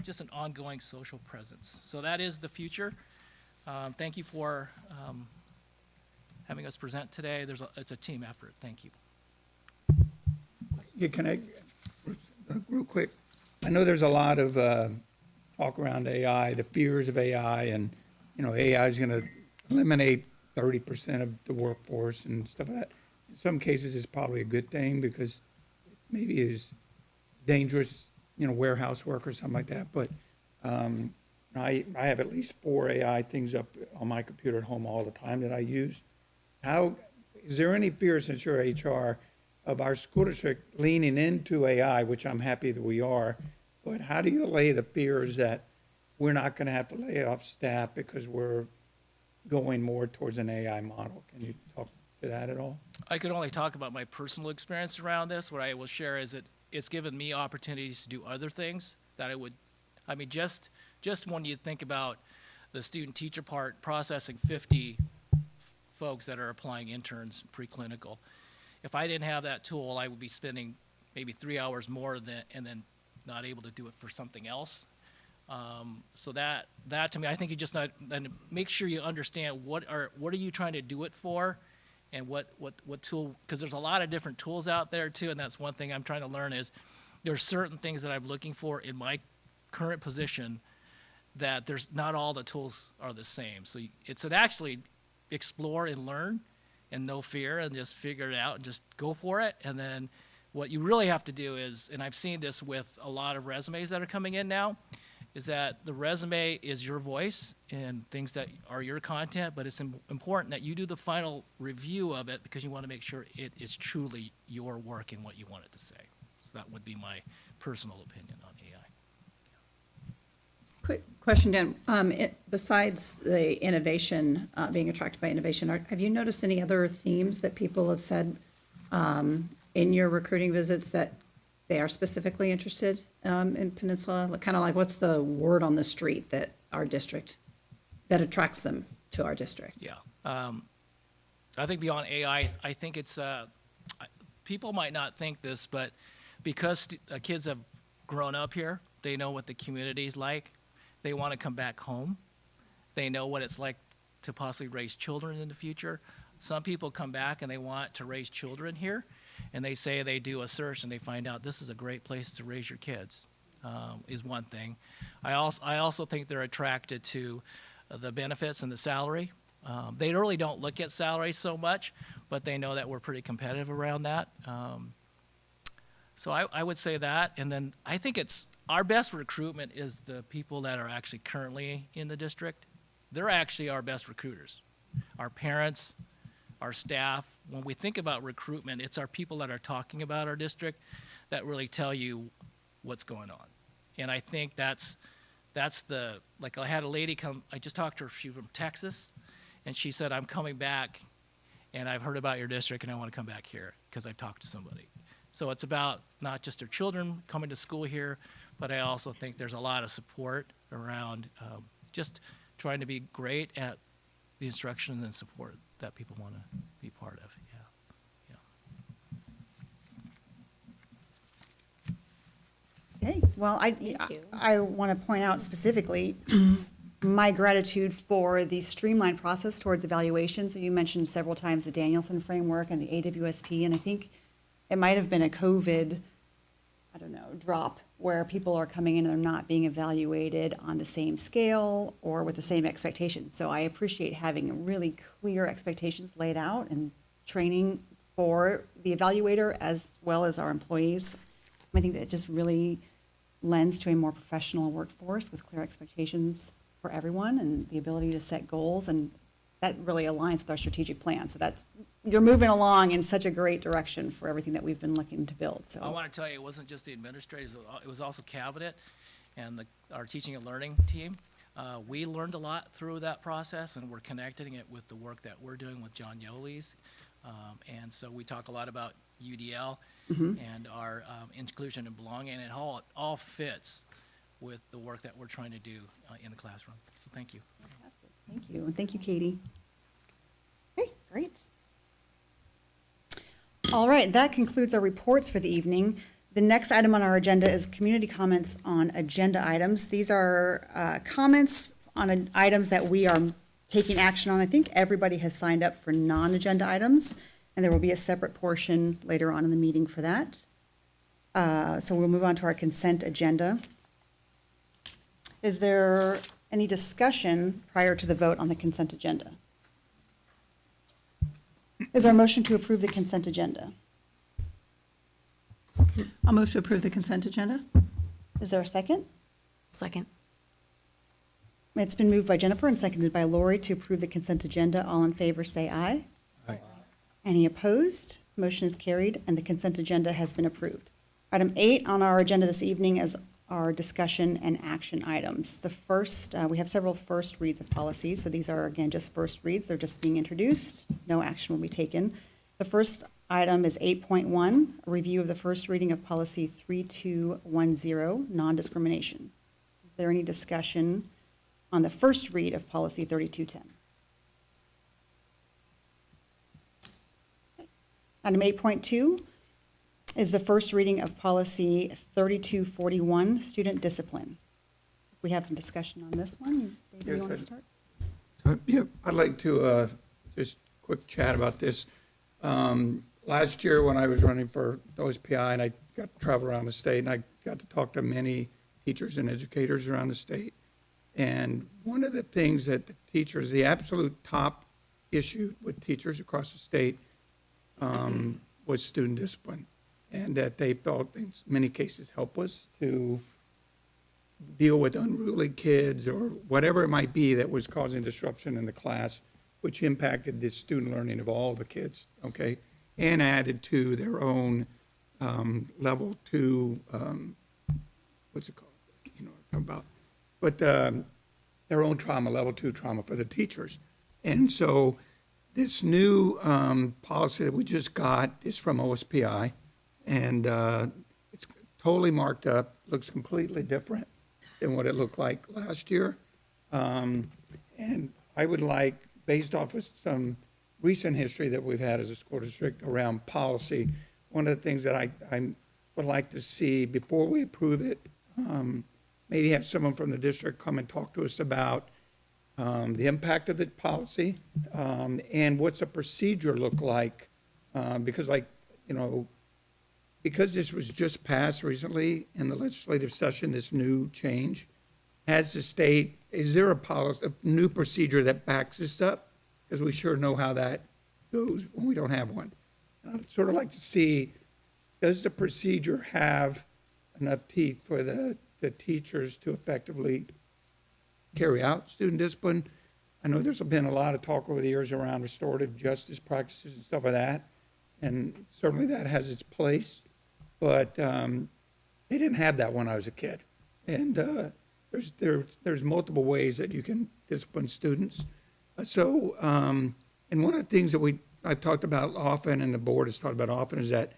just an ongoing social presence. So that is the future. Thank you for having us present today. It's a team effort. Thank you. Yeah, can I, real quick, I know there's a lot of talk around AI, the fears of AI, and, AI is going to eliminate 30% of the workforce and stuff like that. In some cases, it's probably a good thing because maybe it is dangerous, warehouse work or something like that. But I have at least 4 AI things up on my computer at home all the time that I use. Is there any fear, since you're HR, of our school district leaning into AI, which I'm happy that we are, but how do you allay the fears that we're not going to have to lay off staff because we're going more towards an AI model? Can you talk to that at all? I could only talk about my personal experience around this. What I will share is it's given me opportunities to do other things that just when you think about the student teacher part, processing 50 folks that are applying interns preclinical. If I didn't have that tool, I would be spending maybe 3 hours more and then not able to do it for something else. So that to me, I think you just then make sure you understand what are you trying to do it for, and what tool, because there's a lot of different tools out there too, and that's one thing I'm trying to learn is there's certain things that I'm looking for in my current position that there's not all the tools are the same. So it's an actually explore and learn and no fear and just figure it out and just go for it. And then what you really have to do is, and I've seen this with a lot of resumes that are coming in now, is that the resume is your voice and things that are your content, but it's important that you do the final review of it because you want to make sure it is truly your work and what you want it to say. So that would be my personal opinion on AI. Quick question, Dan. Besides the innovation, being attracted by innovation, have you noticed any other themes that people have said in your recruiting visits that they are specifically interested in Peninsula? Kind of like, what's the word on the street that our district, that attracts them to our district? Yeah. I think beyond AI, I think it's, people might not think this, but because kids have grown up here, they know what the community's like. They want to come back home. They know what it's like to possibly raise children in the future. Some people come back and they want to raise children here, and they say they do a search and they find out this is a great place to raise your kids, is one thing. I also think they're attracted to the benefits and the salary. They really don't look at salary so much, but they know that we're pretty competitive around that. So I would say that, and then I think it's our best recruitment is the people that are actually currently in the district. They're actually our best recruiters. Our parents, our staff. When we think about recruitment, it's our people that are talking about our district that really tell you what's going on. And I think that's the, like I had a lady come, I just talked to her, she was from Texas, and she said, I'm coming back, and I've heard about your district, and I want to come back here because I've talked to somebody. So it's about not just their children coming to school here, but I also think there's a lot of support around just trying to be great at the instruction and support that people want to be part of. Okay, well, I want to point out specifically my gratitude for the streamlined process towards evaluation. So you mentioned several times the Danielson framework and the AWSP, and I think it might have been a COVID, drop where people are coming in and they're not being evaluated on the same scale or with the same expectations. So I appreciate having really clear expectations laid out and training for the evaluator as well as our employees. I think that it just really lends to a more professional workforce with clear expectations for everyone and the ability to set goals, and that really aligns with our strategic plan. So you're moving along in such a great direction for everything that we've been looking to build. So I want to tell you, it wasn't just the administrators, it was also cabinet and our teaching and learning team. We learned a lot through that process, and we're connecting it with the work that we're doing with John Yolis. And so we talk a lot about UDL and our inclusion and belonging, and it all fits with the work that we're trying to do in the classroom. So thank you. fantastic. Thank you, and thank you, Katie. Okay, great. All right, that concludes our reports for the evening. The next item on our agenda is community comments on agenda items. These are comments on items that we are taking action on. I think everybody has signed up for non-agenda items, and there will be a separate portion later on in the meeting for that. So we'll move on to our consent agenda. Is there any discussion prior to the vote on the consent agenda? Is there a motion to approve the consent agenda? I'll move to approve the consent agenda. Is there a second? Second. It's been moved by Jennifer and seconded by Lori to approve the consent agenda. All in favor, say aye. Aye. Any opposed? Motion is carried, and the consent agenda has been approved. Item 8 on our agenda this evening is our discussion and action items. The first, we have several first reads of policies, so these are, again, just first reads. They're just being introduced. No action will be taken. The first item is 8.1, a review of the first reading of policy 3210, non-discrimination. Is there any discussion on the first read of policy 3210? Item 8.2 is the first reading of policy 3241, student discipline. We have some discussion on this one. David, you Yes, want to I- start? Yeah, I'd like to just quick chat about this. Last year, when I was running for OSPI, and I got to travel around the state, and I got to talk to many teachers and educators around the state. And one of the things that the teachers, the absolute top issue with teachers across the state was student discipline, and that they felt in many cases helpless to deal with unruly kids or whatever it might be that was causing disruption in the class, which impacted the student learning of all the kids, okay? And added to their own level 2, what's it called? You know what I'm talking about. But their own trauma, level 2 trauma for the teachers. And so this new policy that we just got is from OSPI, and it's totally marked up, looks completely different than what it looked like last year. And I would like, based off of some recent history that we've had as a school district around policy, one of the things that I would like to see before we approve it, maybe have someone from the district come and talk to us about the impact of the policy, and what's a procedure look like, because because this was just passed recently in the legislative session, this new change, has the state, is there a policy, a new procedure that backs this up? Because we sure know how that goes when we don't have one. And I'd sort of like to see, does the procedure have enough teeth for the teachers to effectively carry out student discipline? I know there's been a lot of talk over the years around restorative justice practices and stuff like that, and certainly that has its place, but they didn't have that when I was a kid. And there's multiple ways that you can discipline students. And one of the things that I've talked about often, and the board has talked about often, is that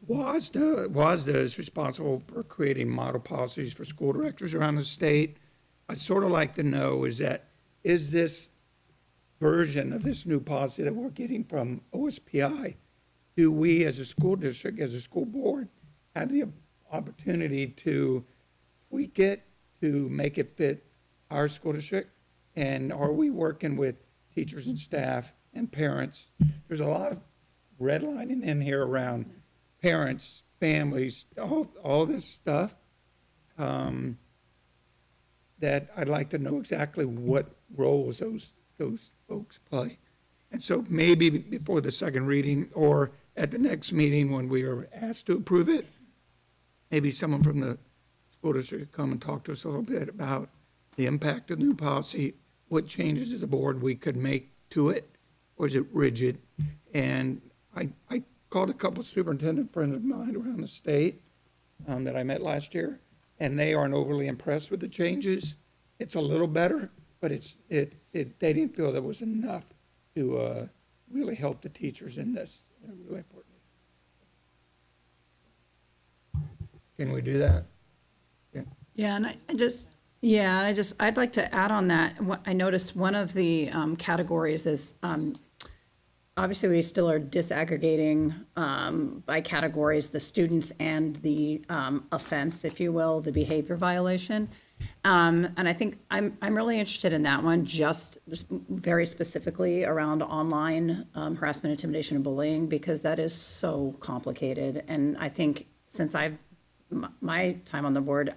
WASDA is responsible for creating model policies for school directors around the state. I'd sort of like to know is this version of this new policy that we're getting from OSPI, do we as a school district, as a school board, have the opportunity to tweak it to make it fit our school district? And are we working with teachers and staff and parents? There's a lot of redlining in here around parents, families, all this stuff, that I'd like to know exactly what roles those folks play. And so maybe before the second reading or at the next meeting when we are asked to approve it, maybe someone from the school district come and talk to us a little bit about the impact of the new policy, what changes as a board we could make to it, or is it rigid? And I called a couple of superintendent friends of mine around the state that I met last year, and they aren't overly impressed with the changes. It's a little better, but they didn't feel there was enough to really help the teachers in this really important issue. Can we do that? Yeah, and I'd like to add on that. I noticed one of the categories is, obviously, we still are disaggregating by categories the students and the offense, if you will, the behavior violation. And I think I'm really interested in that one, just very specifically around online harassment, intimidation, and bullying, because that is so complicated. And I think since my time on the board,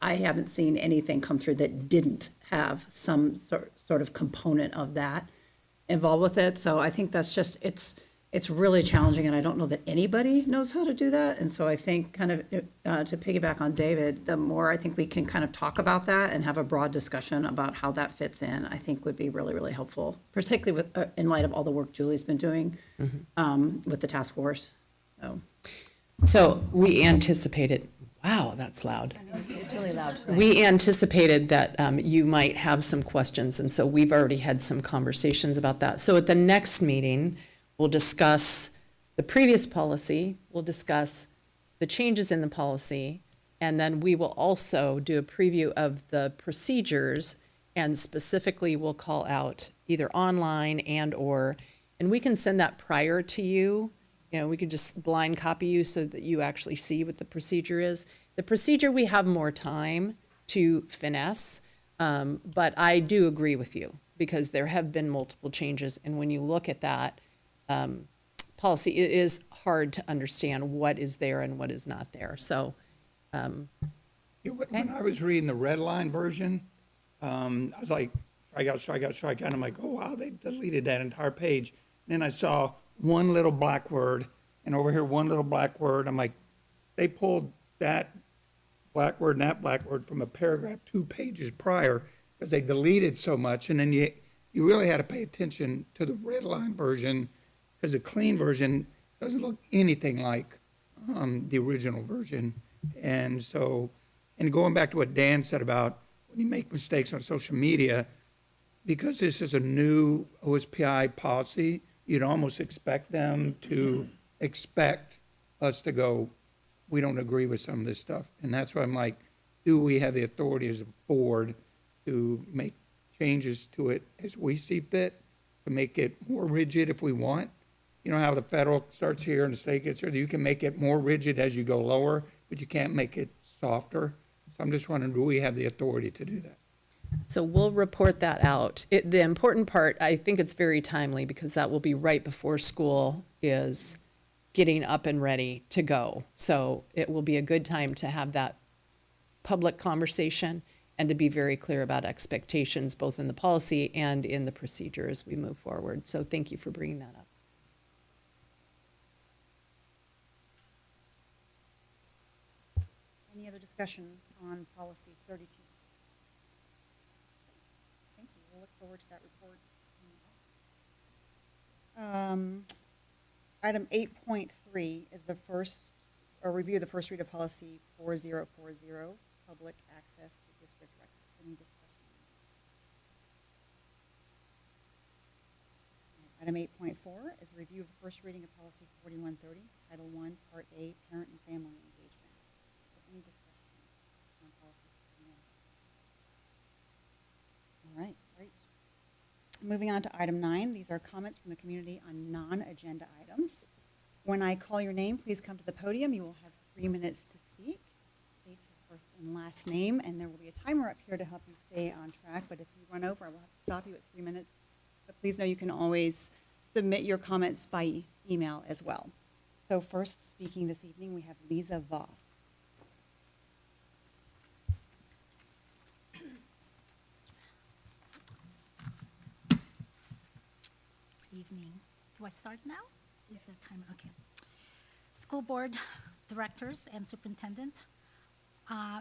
I haven't seen anything come through that didn't have some sort of component of that involved with it. So I think that's just, it's really challenging, and I don't know that anybody knows how to do that. And so I think kind of to piggyback on David, the more I think we can kind of talk about that and have a broad discussion about how that fits in, I think would be really, really helpful, particularly with, in light of all the work Julie's been doing with the task force. So we anticipated, wow, that's loud. It's really loud. We anticipated that you might have some questions, and so we've already had some conversations about that. So at the next meeting, we'll discuss the previous policy, we'll discuss the changes in the policy, and then we will also do a preview of the procedures, and specifically we'll call out either online and we can send that prior to you. You know, we could just blind copy you so that you actually see what the procedure is. The procedure, we have more time to finesse, but I do agree with you because there have been multiple changes. And when you look at that policy, it is hard to understand what is there and what is not there. So, When I was reading the red line version, I was like, strike out. I'm like, oh, wow, they deleted that entire page. And then I saw one little black word, and over here, one little black word. I'm like, they pulled that black word and that black word from a paragraph 2 pages prior because they deleted so much. And then you really had to pay attention to the red line version because the clean version doesn't look anything like the original version. And so, and going back to what Dan said about when you make mistakes on social media, because this is a new OSPI policy, you'd almost expect them to expect us to go, we don't agree with some of this stuff. And that's why I'm like, do we have the authority as a board to make changes to it as we see fit, to make it more rigid if we want? You know how the federal starts here and the state gets here? You can make it more rigid as you go lower, but you can't make it softer. So I'm just wondering, do we have the authority to do that? so we'll report that out. The important part, I think it's very timely because that will be right before school is getting up and ready to go. So it will be a good time to have that public conversation and to be very clear about expectations, both in the policy and in the procedure as we move forward. So thank you for bringing that up. Any other discussion on policy 32? Thank you. We'll look forward to that report in August. Item 8.3 is the first, or review the first read of policy 4040, public access to district records. Any discussion? Item 8.4 is a review of the first reading of policy 4130, Title I, Part A, parent and family engagement. Is there any discussion on policy 41? All right, great. Moving on to item 9, these are comments from the community on non-agenda items. When I call your name, please come to the podium. You will have 3 minutes to speak. State your first and last name, and there will be a timer up here to help you stay on track. But if you run over, I will have to stop you at 3 minutes. But please know you can always submit your comments by email as well. So first speaking this evening, we have Lisa Voss. Evening. Do I start now? Is the timer okay? School board directors and superintendent.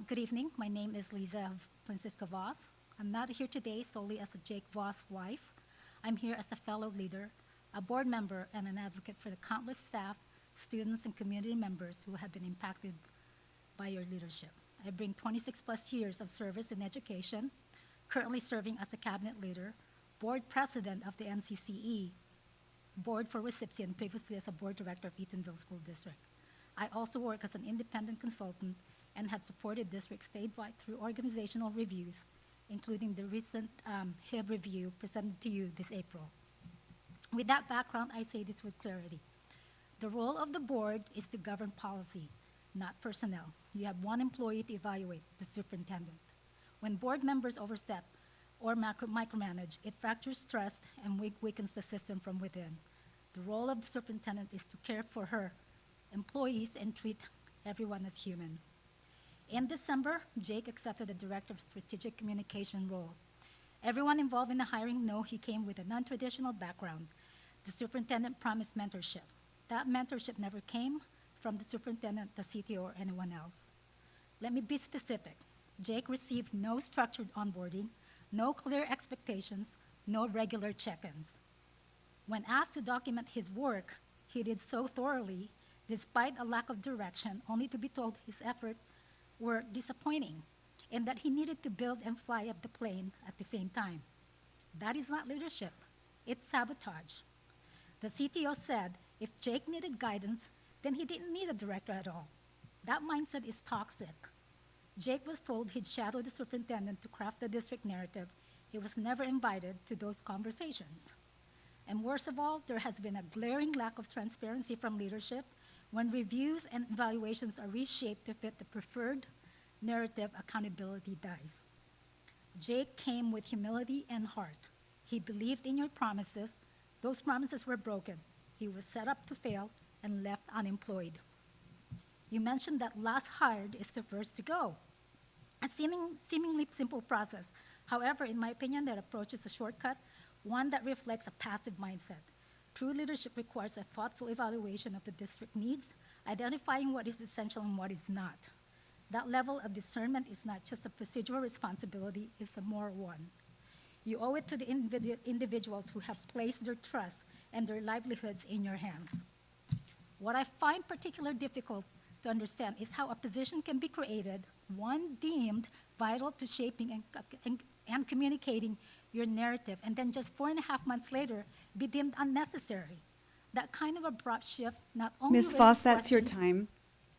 Good evening. My name is Lisa Francisca Voss. I'm not here today solely as a Jake Voss wife. I'm here as a fellow leader, a board member, and an advocate for the countless staff, students, and community members who have been impacted by your leadership. I bring 26 plus years of service in education, currently serving as a cabinet leader, board president of the NCCE, board for recipient, previously as a board director of Eatonville School District. I also work as an independent consultant and have supported districts statewide through organizational reviews, including the recent HIB review presented to you this April. With that background, I say this with clarity. The role of the board is to govern policy, not personnel. You have one employee to evaluate, the superintendent. When board members overstep or micromanage, it fractures trust and weakens the system from within. The role of the superintendent is to care for her employees and treat everyone as human. In December, Jake accepted the Director of Strategic Communication role. Everyone involved in the hiring know he came with a non-traditional background. The superintendent promised mentorship. That mentorship never came from the superintendent, the CTO, or anyone else. Let me be specific. Jake received no structured onboarding, no clear expectations, no regular check-ins. When asked to document his work, he did so thoroughly, despite a lack of direction, only to be told his efforts were disappointing and that he needed to build and fly up the plane at the same time. That is not leadership, it's sabotage. The CTO said if Jake needed guidance, then he didn't need a director at all. That mindset is toxic. Jake was told he'd shadow the superintendent to craft the district narrative. He was never invited to those conversations. And worst of all, there has been a glaring lack of transparency from leadership when reviews and evaluations are reshaped to fit the preferred narrative. Accountability dies. Jake came with humility and heart. He believed in your promises. Those promises were broken. He was set up to fail and left unemployed. You mentioned that last hired is the first to go. A seemingly simple process. However, in my opinion, that approach is a shortcut, one that reflects a passive mindset. True leadership requires a thoughtful evaluation of the district needs, identifying what is essential and what is not. That level of discernment is not just a procedural responsibility, it's a moral one. You owe it to the individuals who have placed their trust and their livelihoods in your hands. What I find particularly difficult to understand is how a position can be created, one deemed vital to shaping and communicating your narrative, and then just 4.5 months later be deemed unnecessary. That kind of abrupt shift not only Ms. raises Foss, that's your questions- time.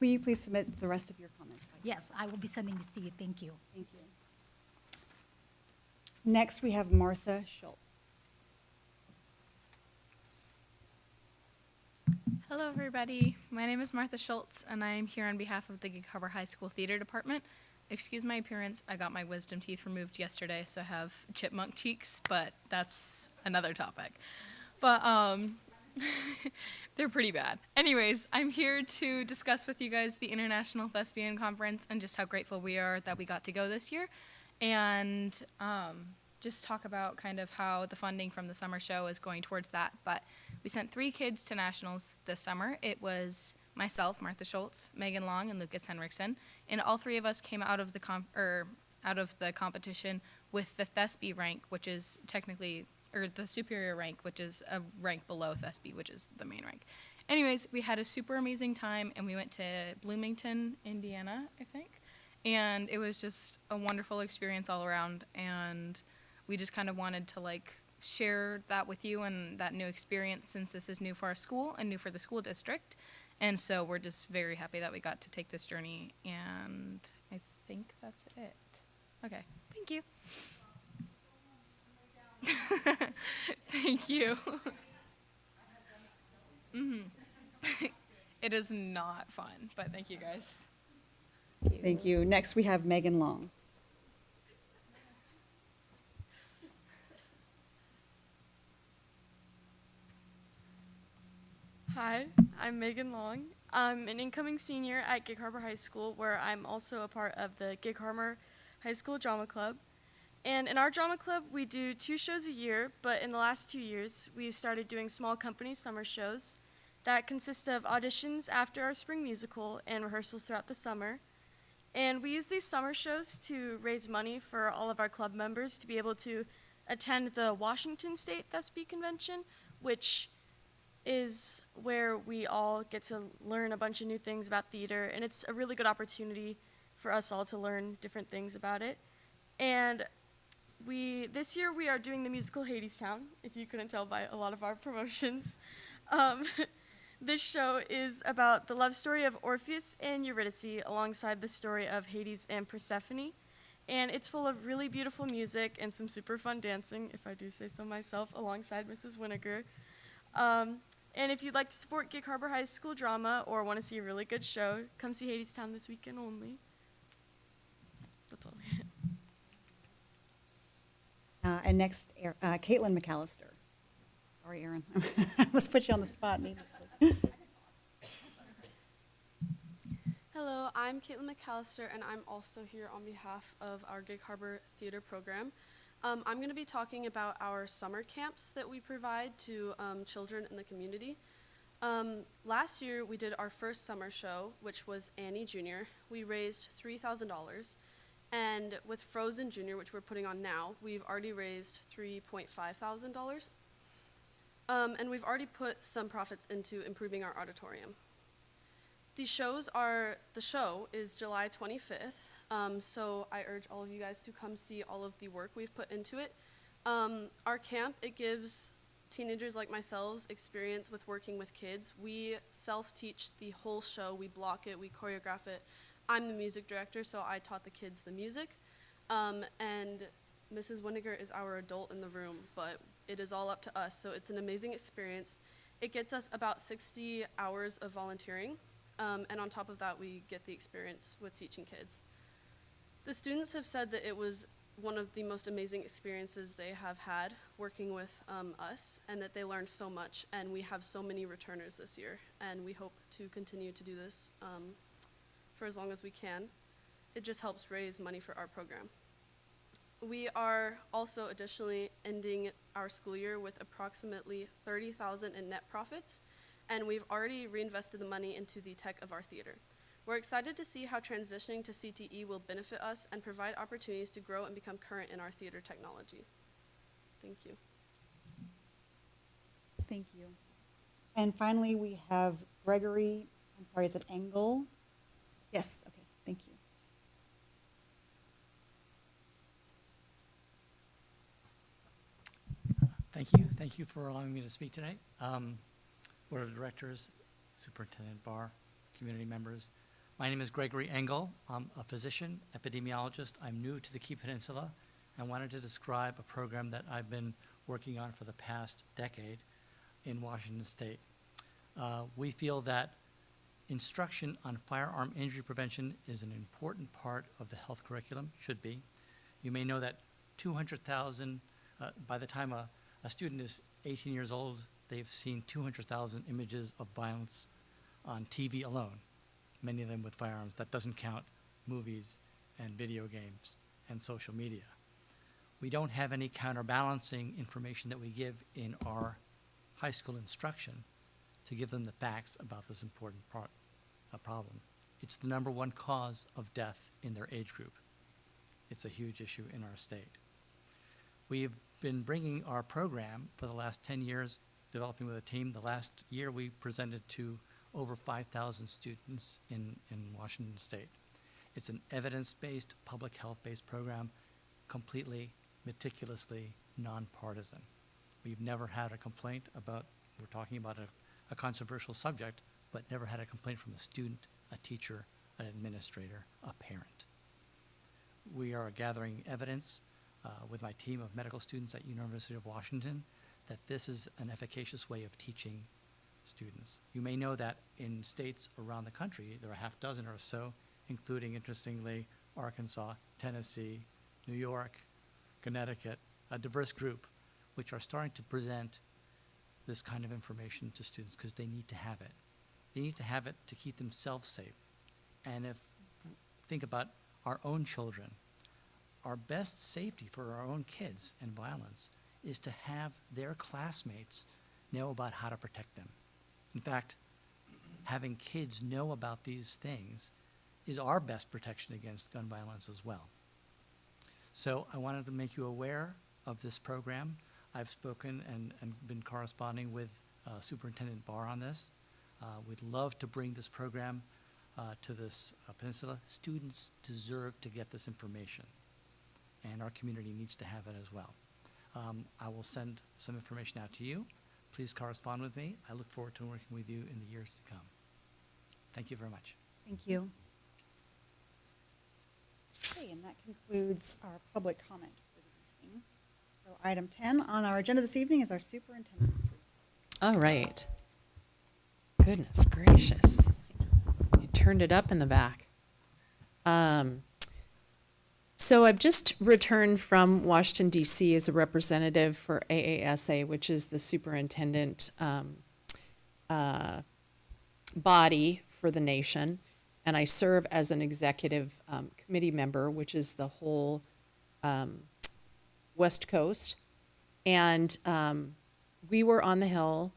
Will you please submit the rest of your comments? Yes, I will be sending this to you. Thank you. Thank you. Next, we have Martha Schultz. Hello, everybody. My name is Martha Schultz, and I am here on behalf of the Gig Harbor High School Theater Department. Excuse my appearance. I got my wisdom teeth removed yesterday, so I have chipmunk cheeks, but that's another topic. But they're pretty bad. Anyways, I'm here to discuss with you guys the International Thespian Conference and just how grateful we are that we got to go this year, and just talk about kind of how the funding from the summer show is going towards that. But we sent 3 kids to nationals this summer. It was myself, Martha Schultz, Megan Long, and Lucas Henriksen, and all 3 of us came out of the competition with the Thespi rank, which is technically, or the superior rank, which is a rank below Thespi, which is the main rank. Anyways, we had a super amazing time, and we went to Bloomington, Indiana, I think, and it was just a wonderful experience all around, and we just kind of wanted to share that with you and that new experience, since this is new for our school and new for the school district. And so we're just very happy that we got to take this journey, and I think that's it. Okay, thank you. Thank you. It is not fun, but thank you guys. Thank you. Next, we have Megan Long. Hi, I'm Megan Long. I'm an incoming senior at Gig Harbor High School, where I'm also a part of the Gig Harbor High School Drama Club. And in our drama club, we do 2 shows a year, but in the last 2 years, we started doing small company summer shows that consist of auditions after our spring musical and rehearsals throughout the summer. And we use these summer shows to raise money for all of our club members to be able to attend the Washington State Thespi Convention, which is where we all get to learn a bunch of new things about theater, and it's a really good opportunity for us all to learn different things about it. And this year we are doing the musical Hadestown, if you couldn't tell by a lot of our promotions. This show is about the love story of Orpheus and Eurydice alongside the story of Hades and Persephone. And it's full of really beautiful music and some super fun dancing, if I do say so myself, alongside Mrs. Winiger. And if you'd like to support Gig Harbor High School drama or want to see a really good show, come see Hadestown this weekend only. That's all. And next, Caitlin McAllister. Sorry, Aaron. I almost put you on the spot needlessly. Hello, I'm Caitlin McAllister, and I'm also here on behalf of our Gig Harbor Theater program. I'm going to be talking about our summer camps that we provide to children in the community. Last year, we did our first summer show, which was Annie Jr. We raised $3,000. And with Frozen Jr., which we're putting on now, we've already raised $3,500. And we've already put some profits into improving our auditorium. The show is July 25th, so I urge all of you guys to come see all of the work we've put into it. Our camp, it gives teenagers like myself experience with working with kids. We self-teach the whole show. We block it, we choreograph it. I'm the music director, so I taught the kids the music. And Mrs. Windiger is our adult in the room, but it is all up to us, so it's an amazing experience. It gets us about 60 hours of volunteering. And on top of that, we get the experience with teaching kids. The students have said that it was one of the most amazing experiences they have had working with us, and that they learned so much, and we have so many returners this year, and we hope to continue to do this for as long as we can. It just helps raise money for our program. We are also additionally ending our school year with approximately $30,000 in net profits, and we've already reinvested the money into the tech of our theater. We're excited to see how transitioning to CTE will benefit us and provide opportunities to grow and become current in our theater technology. Thank you. Thank you. And finally, we have Gregory, I'm sorry, is it Engel? Yes, okay, thank you. Thank you for allowing me to speak tonight. Board of Directors, Superintendent Barr, community members. My name is Gregory Engel. I'm a physician, epidemiologist. I'm new to the Key Peninsula. I wanted to describe a program that I've been working on for the past decade in Washington State. We feel that instruction on firearm injury prevention is an important part of the health curriculum, should be. You may know that 200,000, by the time a student is 18 years old, they've seen 200,000 images of violence on TV alone, many of them with firearms. That doesn't count movies and video games and social media. We don't have any counterbalancing information that we give in our high school instruction to give them the facts about this important problem. It's the #1 cause of death in their age group. It's a huge issue in our state. We've been bringing our program for the last 10 years, developing with a team. The last year we presented to over 5,000 students in Washington State. It's an evidence-based, public health-based program, completely, meticulously nonpartisan. We've never had a complaint about, we're talking about a controversial subject, but never had a complaint from a student, a teacher, an administrator, a parent. We are gathering evidence with my team of medical students at University of Washington that this is an efficacious way of teaching students. You may know that in states around the country, there are a half dozen or so, including, interestingly, Arkansas, Tennessee, New York, Connecticut, a diverse group, which are starting to present this kind of information to students because they need to have it. They need to have it to keep themselves safe. And think about our own children, our best safety for our own kids and violence is to have their classmates know about how to protect them. In fact, having kids know about these things is our best protection against gun violence as well. So I wanted to make you aware of this program. I've spoken and been corresponding with Superintendent Barr on this. We'd love to bring this program to this peninsula. Students deserve to get this information, and our community needs to have it as well. I will send some information out to you. Please correspond with me. I look forward to working with you in the years to come. Thank you very much. Thank you. Okay, and that concludes our public comment for the evening. So item 10 on our agenda this evening is our superintendent's report. All right. Goodness gracious. You turned it up in the back. So I've just returned from Washington DC as a representative for AASA, which is the superintendent body for the nation. And I serve as an executive committee member, which is the whole West Coast. And we were on the Hill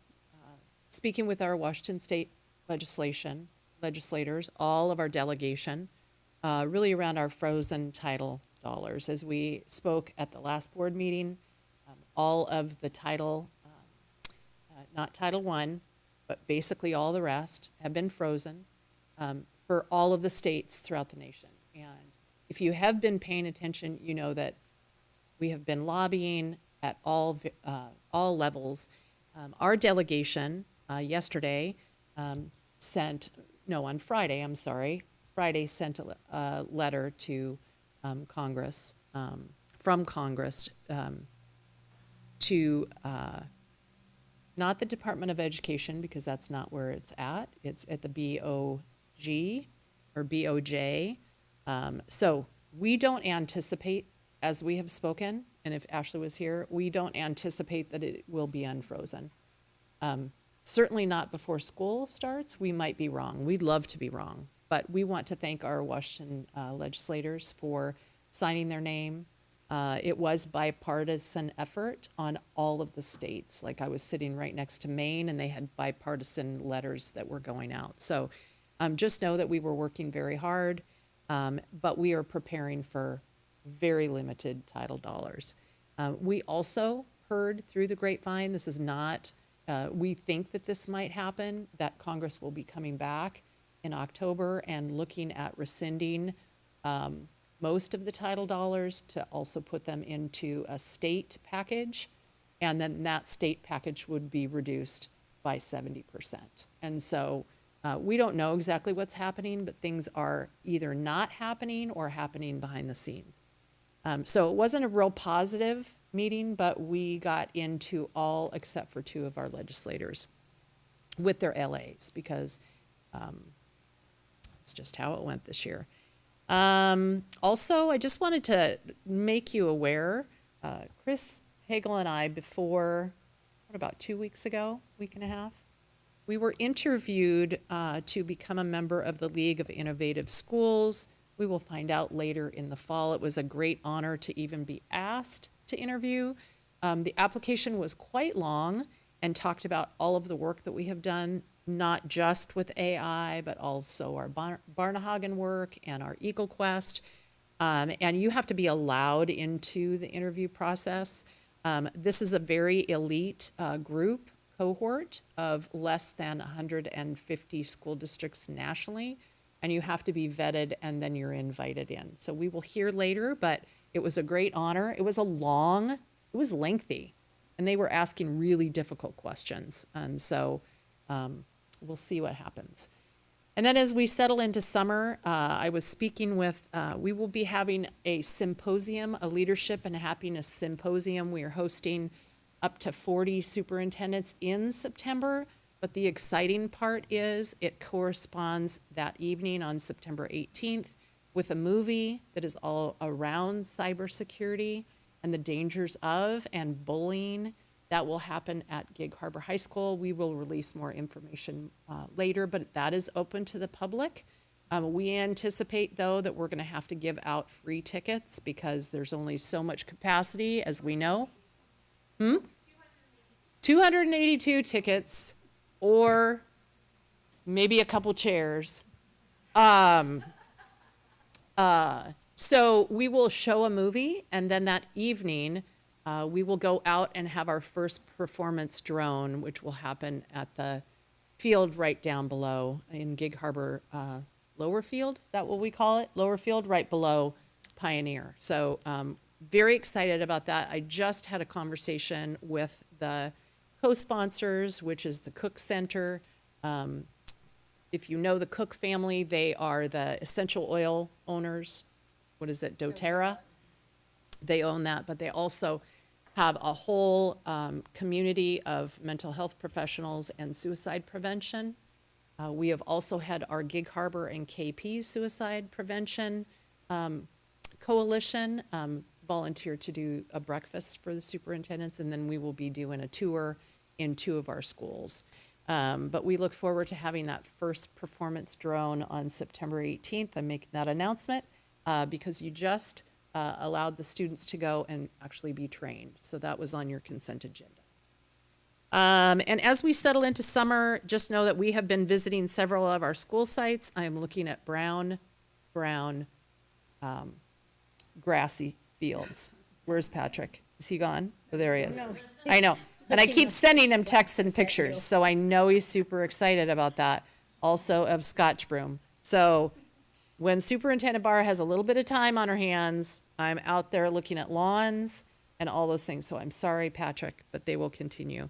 speaking with our Washington State legislators, all of our delegation, really around our frozen title dollars. As we spoke at the last board meeting, all of the title, not Title I, but basically all the rest have been frozen for all of the states throughout the nation. And if you have been paying attention, you know that we have been lobbying at all levels. Our delegation yesterday on Friday, Friday sent a letter to Congress, from Congress, to not the Department of Education, because that's not where it's at. It's at the BOG or BOJ. So we don't anticipate, as we have spoken, and if Ashley was here, we don't anticipate that it will be unfrozen. Certainly not before school starts. We might be wrong. We'd love to be wrong. But we want to thank our Washington legislators for signing their name. It was bipartisan effort on all of the states. Like, I was sitting right next to Maine, and they had bipartisan letters that were going out. So just know that we were working very hard, but we are preparing for very limited title dollars. We also heard through the grapevine, this is not, we think that this might happen, that Congress will be coming back in October and looking at rescinding most of the title dollars to also put them into a state package, and then that state package would be reduced by 70%. And so we don't know exactly what's happening, but things are either not happening or happening behind the scenes. So it wasn't a real positive meeting, but we got into all except for two of our legislators with their LAs, because it's just how it went this year. Also, I just wanted to make you aware, Chris Hagel and I, before, about 2 weeks ago, week and a half, we were interviewed to become a member of the League of Innovative Schools. We will find out later in the fall. It was a great honor to even be asked to interview. The application was quite long and talked about all of the work that we have done, not just with AI, but also our Barnehagen work and our Eagle Quest. And you have to be allowed into the interview process. This is a very elite group, cohort of less than 150 school districts nationally, and you have to be vetted and then you're invited in. So we will hear later, but it was a great honor. It was lengthy, and they were asking really difficult questions. And so we'll see what happens. And then as we settle into summer, I was speaking with, we will be having a symposium, a leadership and happiness symposium. We are hosting up to 40 superintendents in September. But the exciting part is it corresponds that evening on September 18th with a movie that is all around cybersecurity and the dangers of and bullying that will happen at Gig Harbor High School. We will release more information later, but that is open to the public. We anticipate, though, that we're going to have to give out free tickets because there's only so much capacity, as we know. 282 tickets, or maybe a couple chairs. So we will show a movie, and then that evening, we will go out and have our first performance drone, which will happen at the field right down below in Gig Harbor, Lower Field. Is that what we call it? Lower Field, right below Pioneer. So very excited about that. I just had a conversation with the co-sponsors, which is the Cook Center. If you know the Cook family, they are the essential oil owners. What is it, doTERRA? They own that, but they also have a whole community of mental health professionals and suicide prevention. We have also had our Gig Harbor and KP suicide prevention Coalition volunteered to do a breakfast for the superintendents, and then we will be doing a tour in 2 of our schools. But we look forward to having that first performance drone on September 18th. I'm making that announcement because you just allowed the students to go and actually be trained. So that was on your consent agenda. And as we settle into summer, just know that we have been visiting several of our school sites. I am looking at brown, grassy fields. Where's Patrick? Is he gone? Oh, there he is. No. I know. And I keep sending him texts and pictures, so I know he's super excited about that. Also of Scotch Broom. So when Superintendent Barr has a little bit of time on her hands, I'm out there looking at lawns and all those things. So I'm sorry, Patrick, but they will continue.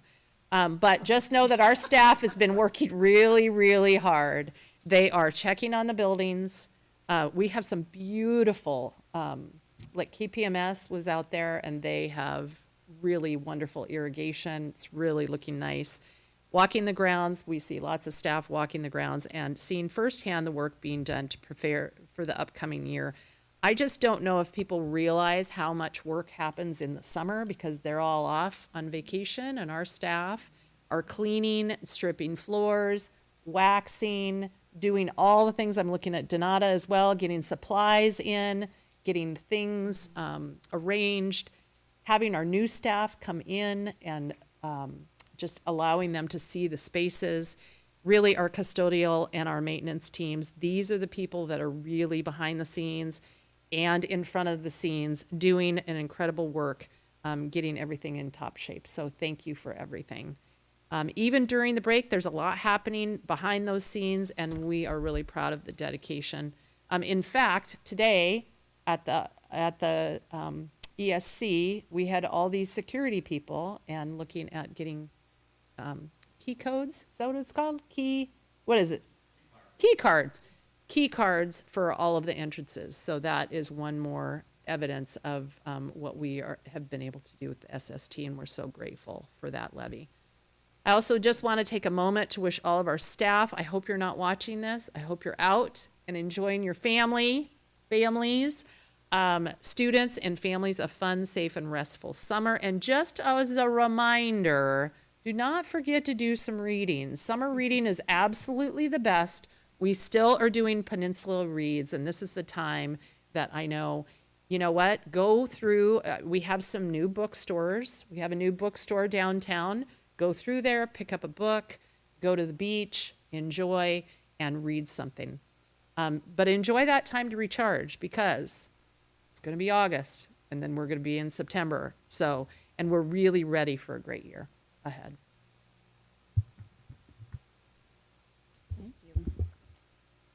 But just know that our staff has been working really, really hard. They are checking on the buildings. We have some beautiful, like KPMS was out there and they have really wonderful irrigation. It's really looking nice. Walking the grounds, we see lots of staff walking the grounds and seeing firsthand the work being done to prepare for the upcoming year. I just don't know if people realize how much work happens in the summer because they're all off on vacation and our staff are cleaning, stripping floors, waxing, doing all the things. I'm looking at Donata as well, getting supplies in, getting things arranged, having our new staff come in and just allowing them to see the spaces. Really, our custodial and our maintenance teams, these are the people that are really behind the scenes and in front of the scenes doing an incredible work, getting everything in top shape. So thank you for everything. Even during the break, there's a lot happening behind those scenes, and we are really proud of the dedication. In fact, today at the ESC, we had all these security people and looking at getting key codes. Is that what it's called? What is it? Key cards. Key cards for all of the entrances. So that is one more evidence of what we have been able to do with the SST, and we're so grateful for that levy. I also just want to take a moment to wish all of our staff, I hope you're not watching this, I hope you're out and enjoying your families, students and families a fun, safe, and restful summer. And just as a reminder, do not forget to do some reading. Summer reading is absolutely the best. We still are doing Peninsula reads, and this is the time that I know, you know what, go through, we have some new bookstores. We have a new bookstore downtown. Go through there, pick up a book, go to the beach, enjoy, and read something. But enjoy that time to recharge because it's going to be August, and then we're going to be in September. So, and we're really ready for a great year ahead. Thank you.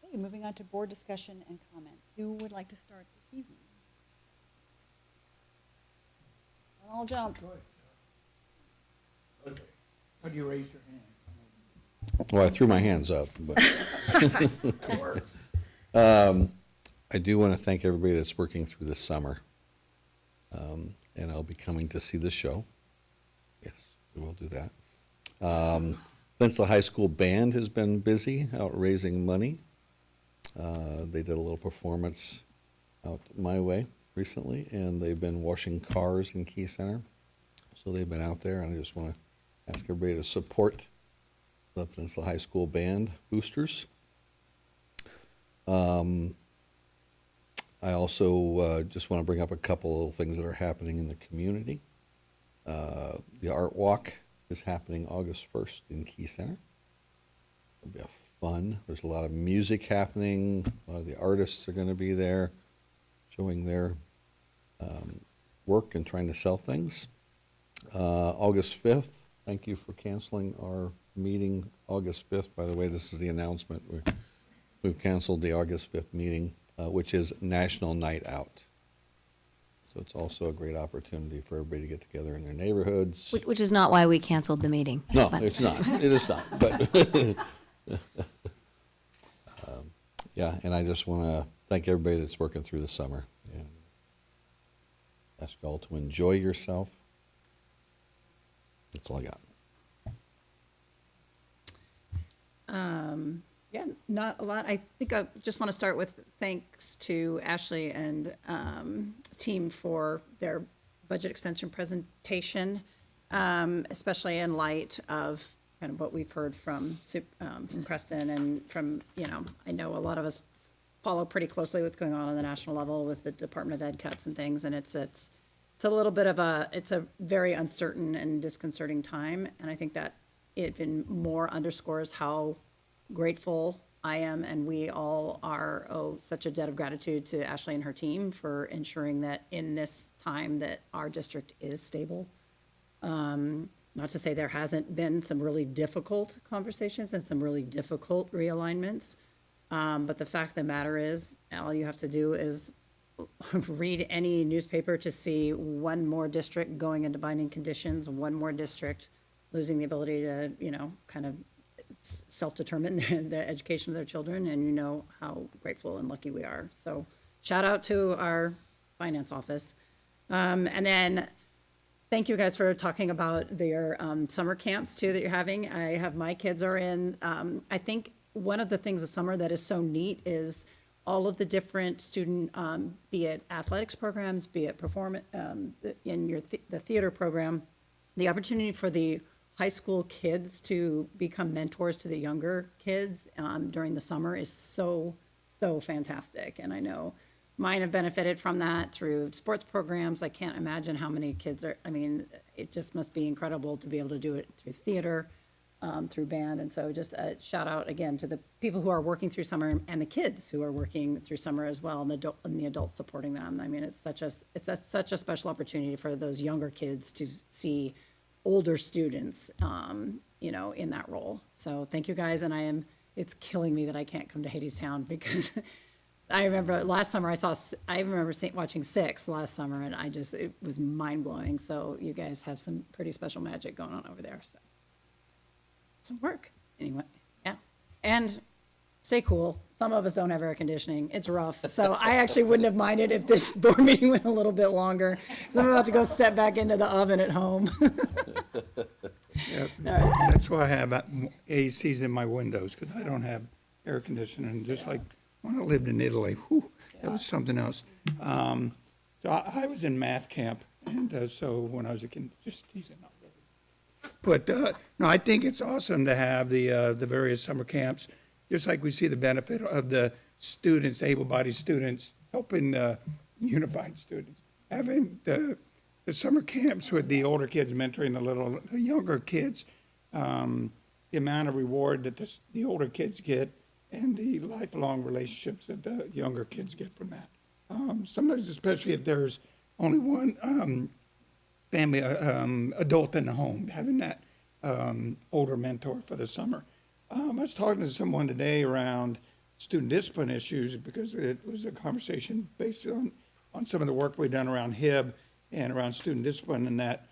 Okay, moving on to board discussion and comments. Who would like to start this evening? I'll jump. How do you raise your hand? Well, I threw my hands up, but I do want to thank everybody that's working through the summer. And I'll be coming to see the show. Yes, we will do that. Peninsula High School Band has been busy out raising money. They did a little performance out my way recently, and they've been washing cars in Key Center. So they've been out there, and I just want to ask everybody to support the Peninsula High School Band boosters. I also just want to bring up a couple of things that are happening in the community. The Art Walk is happening August 1st in Key Center. It'll be fun. There's a lot of music happening. A lot of the artists are going to be there showing their work and trying to sell things. August 5th, thank you for canceling our meeting August 5th. By the way, this is the announcement. We've canceled the August 5th meeting, which is National Night Out. So it's also a great opportunity for everybody to get together in their neighborhoods. Which is not why we canceled the meeting. No, but- it's not. It is not. But yeah, and I just want to thank everybody that's working through the summer and ask you all to enjoy yourself. That's all I got. Yeah, not a lot. I think I just want to start with thanks to Ashley and team for their budget extension presentation, especially in light of kind of what we've heard from Preston and from, I know a lot of us follow pretty closely what's going on the national level with the Department of Ed cuts and things, and it's a little bit of it's a very uncertain and disconcerting time, and I think that it even more underscores how grateful I am, and we all are, such a debt of gratitude to Ashley and her team for ensuring that in this time that our district is stable. Not to say there hasn't been some really difficult conversations and some really difficult realignments, but the fact of the matter is, all you have to do is read any newspaper to see one more district going into binding conditions, one more district losing the ability to, kind of self-determine the education of their children, and you know how grateful and lucky we are. So shout out to our finance office. And then thank you guys for talking about your summer camps too that you're having. I have my kids are in. I think one of the things this summer that is so neat is all of the different student, be it athletics programs, be it performance, in the theater program, the opportunity for the high school kids to become mentors to the younger kids during the summer is so fantastic. And I know mine have benefited from that through sports programs. I can't imagine how many kids it just must be incredible to be able to do it through theater, through band. And so just a shout out again to the people who are working through summer and the kids who are working through summer as well, and the adults supporting them. I mean, it's such a special opportunity for those younger kids to see older students, in that role. So thank you guys. And it's killing me that I can't come to Hadestown because I remember last summer watching Six last summer, and it was mind blowing. So you guys have some pretty special magic going on over there. So some work anyway. Yeah. And stay cool. Some of us don't have air conditioning. It's rough. So I actually wouldn't have minded if this board meeting went a little bit longer, because I'm about to go step back into the oven at home. Yep. That's why I have ACs in my windows, because I don't have air conditioning. Just like when I lived in Italy, that was something else. So I was in math camp, and so when I was a kid, just teasing. But no, I think it's awesome to have the various summer camps. Just like we see the benefit of the students, able-bodied students, helping the unified students. Having the summer camps with the older kids mentoring the younger kids, the amount of reward that the older kids get and the lifelong relationships that the younger kids get from that. Sometimes, especially if there's only one family adult in the home, having that older mentor for the summer. I was talking to someone today around student discipline issues because it was a conversation based on some of the work we've done around HIB and around student discipline, and that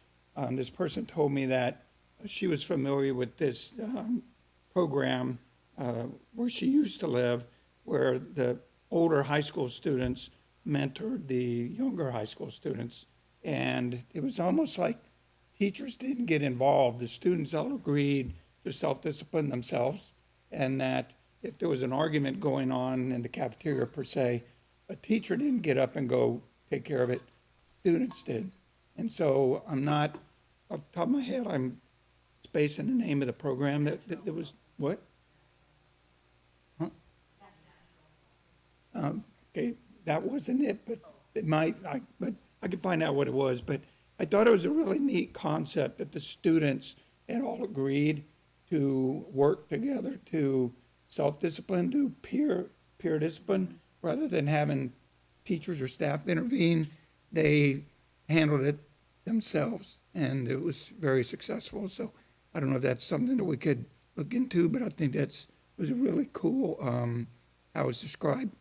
this person told me that she was familiar with this program where she used to live, where the older high school students mentored the younger high school students, and it was almost like teachers didn't get involved. The students all agreed to self-discipline themselves, and that if there was an argument going on in the cafeteria per se, a teacher didn't get up and go take care of it, students did. And so I'm not, off the top of my head, I'm spacing the name of the program that was, what? Huh? Okay, that wasn't it, but it might, but I could find out what it was. But I thought it was a really neat concept that the students had all agreed to work together to self-discipline, to peer discipline, rather than having teachers or staff intervene. They handled it themselves, and it was very successful. So I don't know if that's something that we could look into, but I think was really cool how it's described.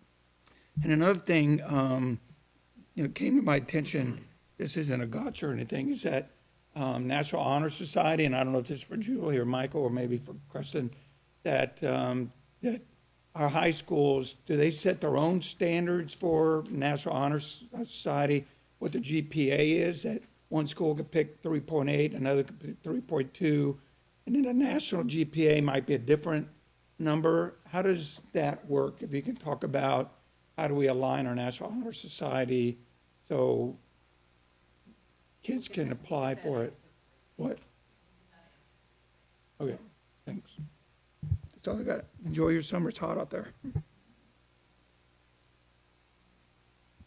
And another thing, came to my attention. This isn't a gotcha or anything. Is that National Honor Society, and I don't know if this is for Julie or Michael or maybe for Preston, that our high schools, do they set their own standards for National Honor Society, what the GPA is, that one school could pick 3.8, another could pick 3.2, and then a national GPA might be a different number, how does that work? If you can talk about how do we align our National Honor Society so kids can apply for it? What? Okay, thanks. That's all I got. Enjoy your summer. It's hot out there.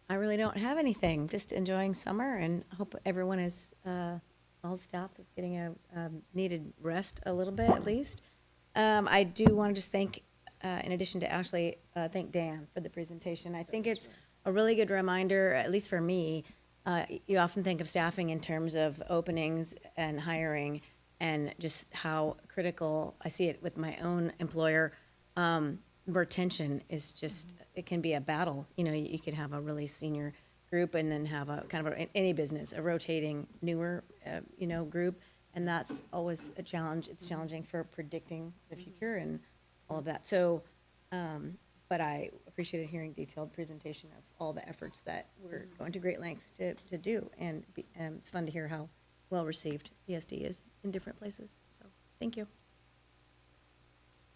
I really don't have anything, just enjoying summer and hope everyone is, all the staff is getting a needed rest a little bit at least. I do want to just thank, in addition to Ashley, thank Dan for the presentation. I think it's a really good reminder, at least for me, you often think of staffing in terms of openings and hiring and just how critical, I see it with my own employer, retention is just, it can be a battle. You know, you could have a really senior group and then have a kind of any business, a rotating newer, group. And that's always a challenge. It's challenging for predicting the future and all of that. So, but I appreciated hearing detailed presentation of all the efforts that we're going to great lengths to do. And it's fun to hear how well received ESD is in different places. So, thank you.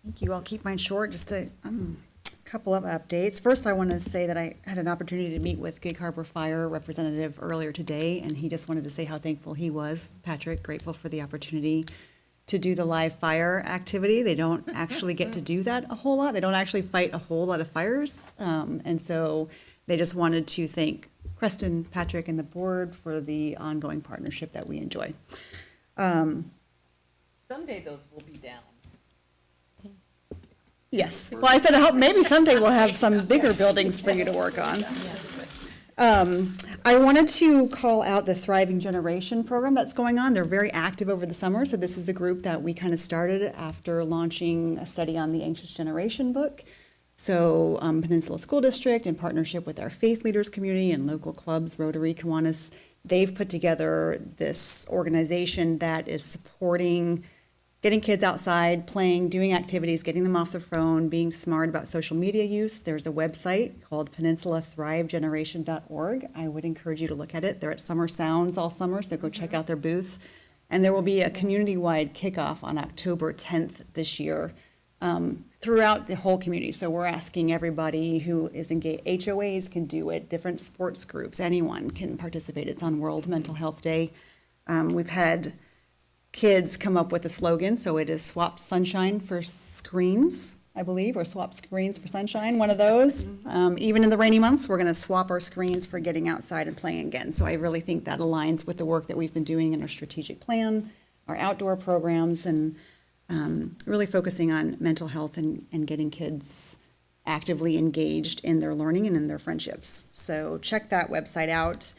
Thank you. I'll keep mine short, just a couple of updates. First, I want to say that I had an opportunity to meet with Gig Harbor Fire representative earlier today, and he just wanted to say how thankful he was, Patrick, grateful for the opportunity to do the live fire activity. They don't actually get to do that a whole lot. They don't actually fight a whole lot of fires. And so they just wanted to thank Preston, Patrick, and the board for the ongoing partnership that we enjoy. Someday those will be down. Yes. Well, I said, I hope maybe someday we'll have some bigger buildings for you to work on. I wanted to call out the Thriving Generation program that's going on. They're very active over the summer. So this is a group that we kind of started after launching a study on the Anxious Generation book. So Peninsula School District, in partnership with our faith leaders community and local clubs, Rotary, Kiwanis, they've put together this organization that is supporting getting kids outside, playing, doing activities, getting them off their phone, being smart about social media use. There's a website called PeninsulaThriveGeneration.org. I would encourage you to look at it. They're at Summer Sounds all summer, so go check out their booth. And there will be a community-wide kickoff on October 10th this year throughout the whole community. So we're asking everybody who is engaged. HOAs can do it, different sports groups, anyone can participate. It's on World Mental Health Day. We've had kids come up with a slogan, so it is swap sunshine for screens, I believe, or swap screens for sunshine, one of those. Even in the rainy months, we're going to swap our screens for getting outside and playing again. So I really think that aligns with the work that we've been doing in our strategic plan, our outdoor programs, and really focusing on mental health and getting kids actively engaged in their learning and in their friendships. So check that website out.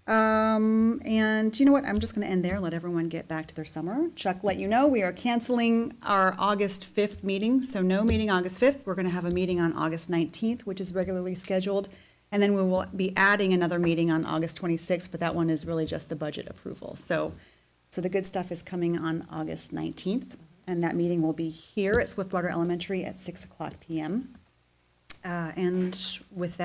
And you know what? I'm just going to end there, let everyone get back to their summer. Chuck let you know we are canceling our August 5th meeting. So no meeting August 5th. We're going to have a meeting on August 19th, which is regularly scheduled. And then we will be adding another meeting on August 26th, but that one is really just the budget approval. So the good stuff is coming on August 19th. And that meeting will be here at Swiftwater Elementary at 6:00 p.m. And with that,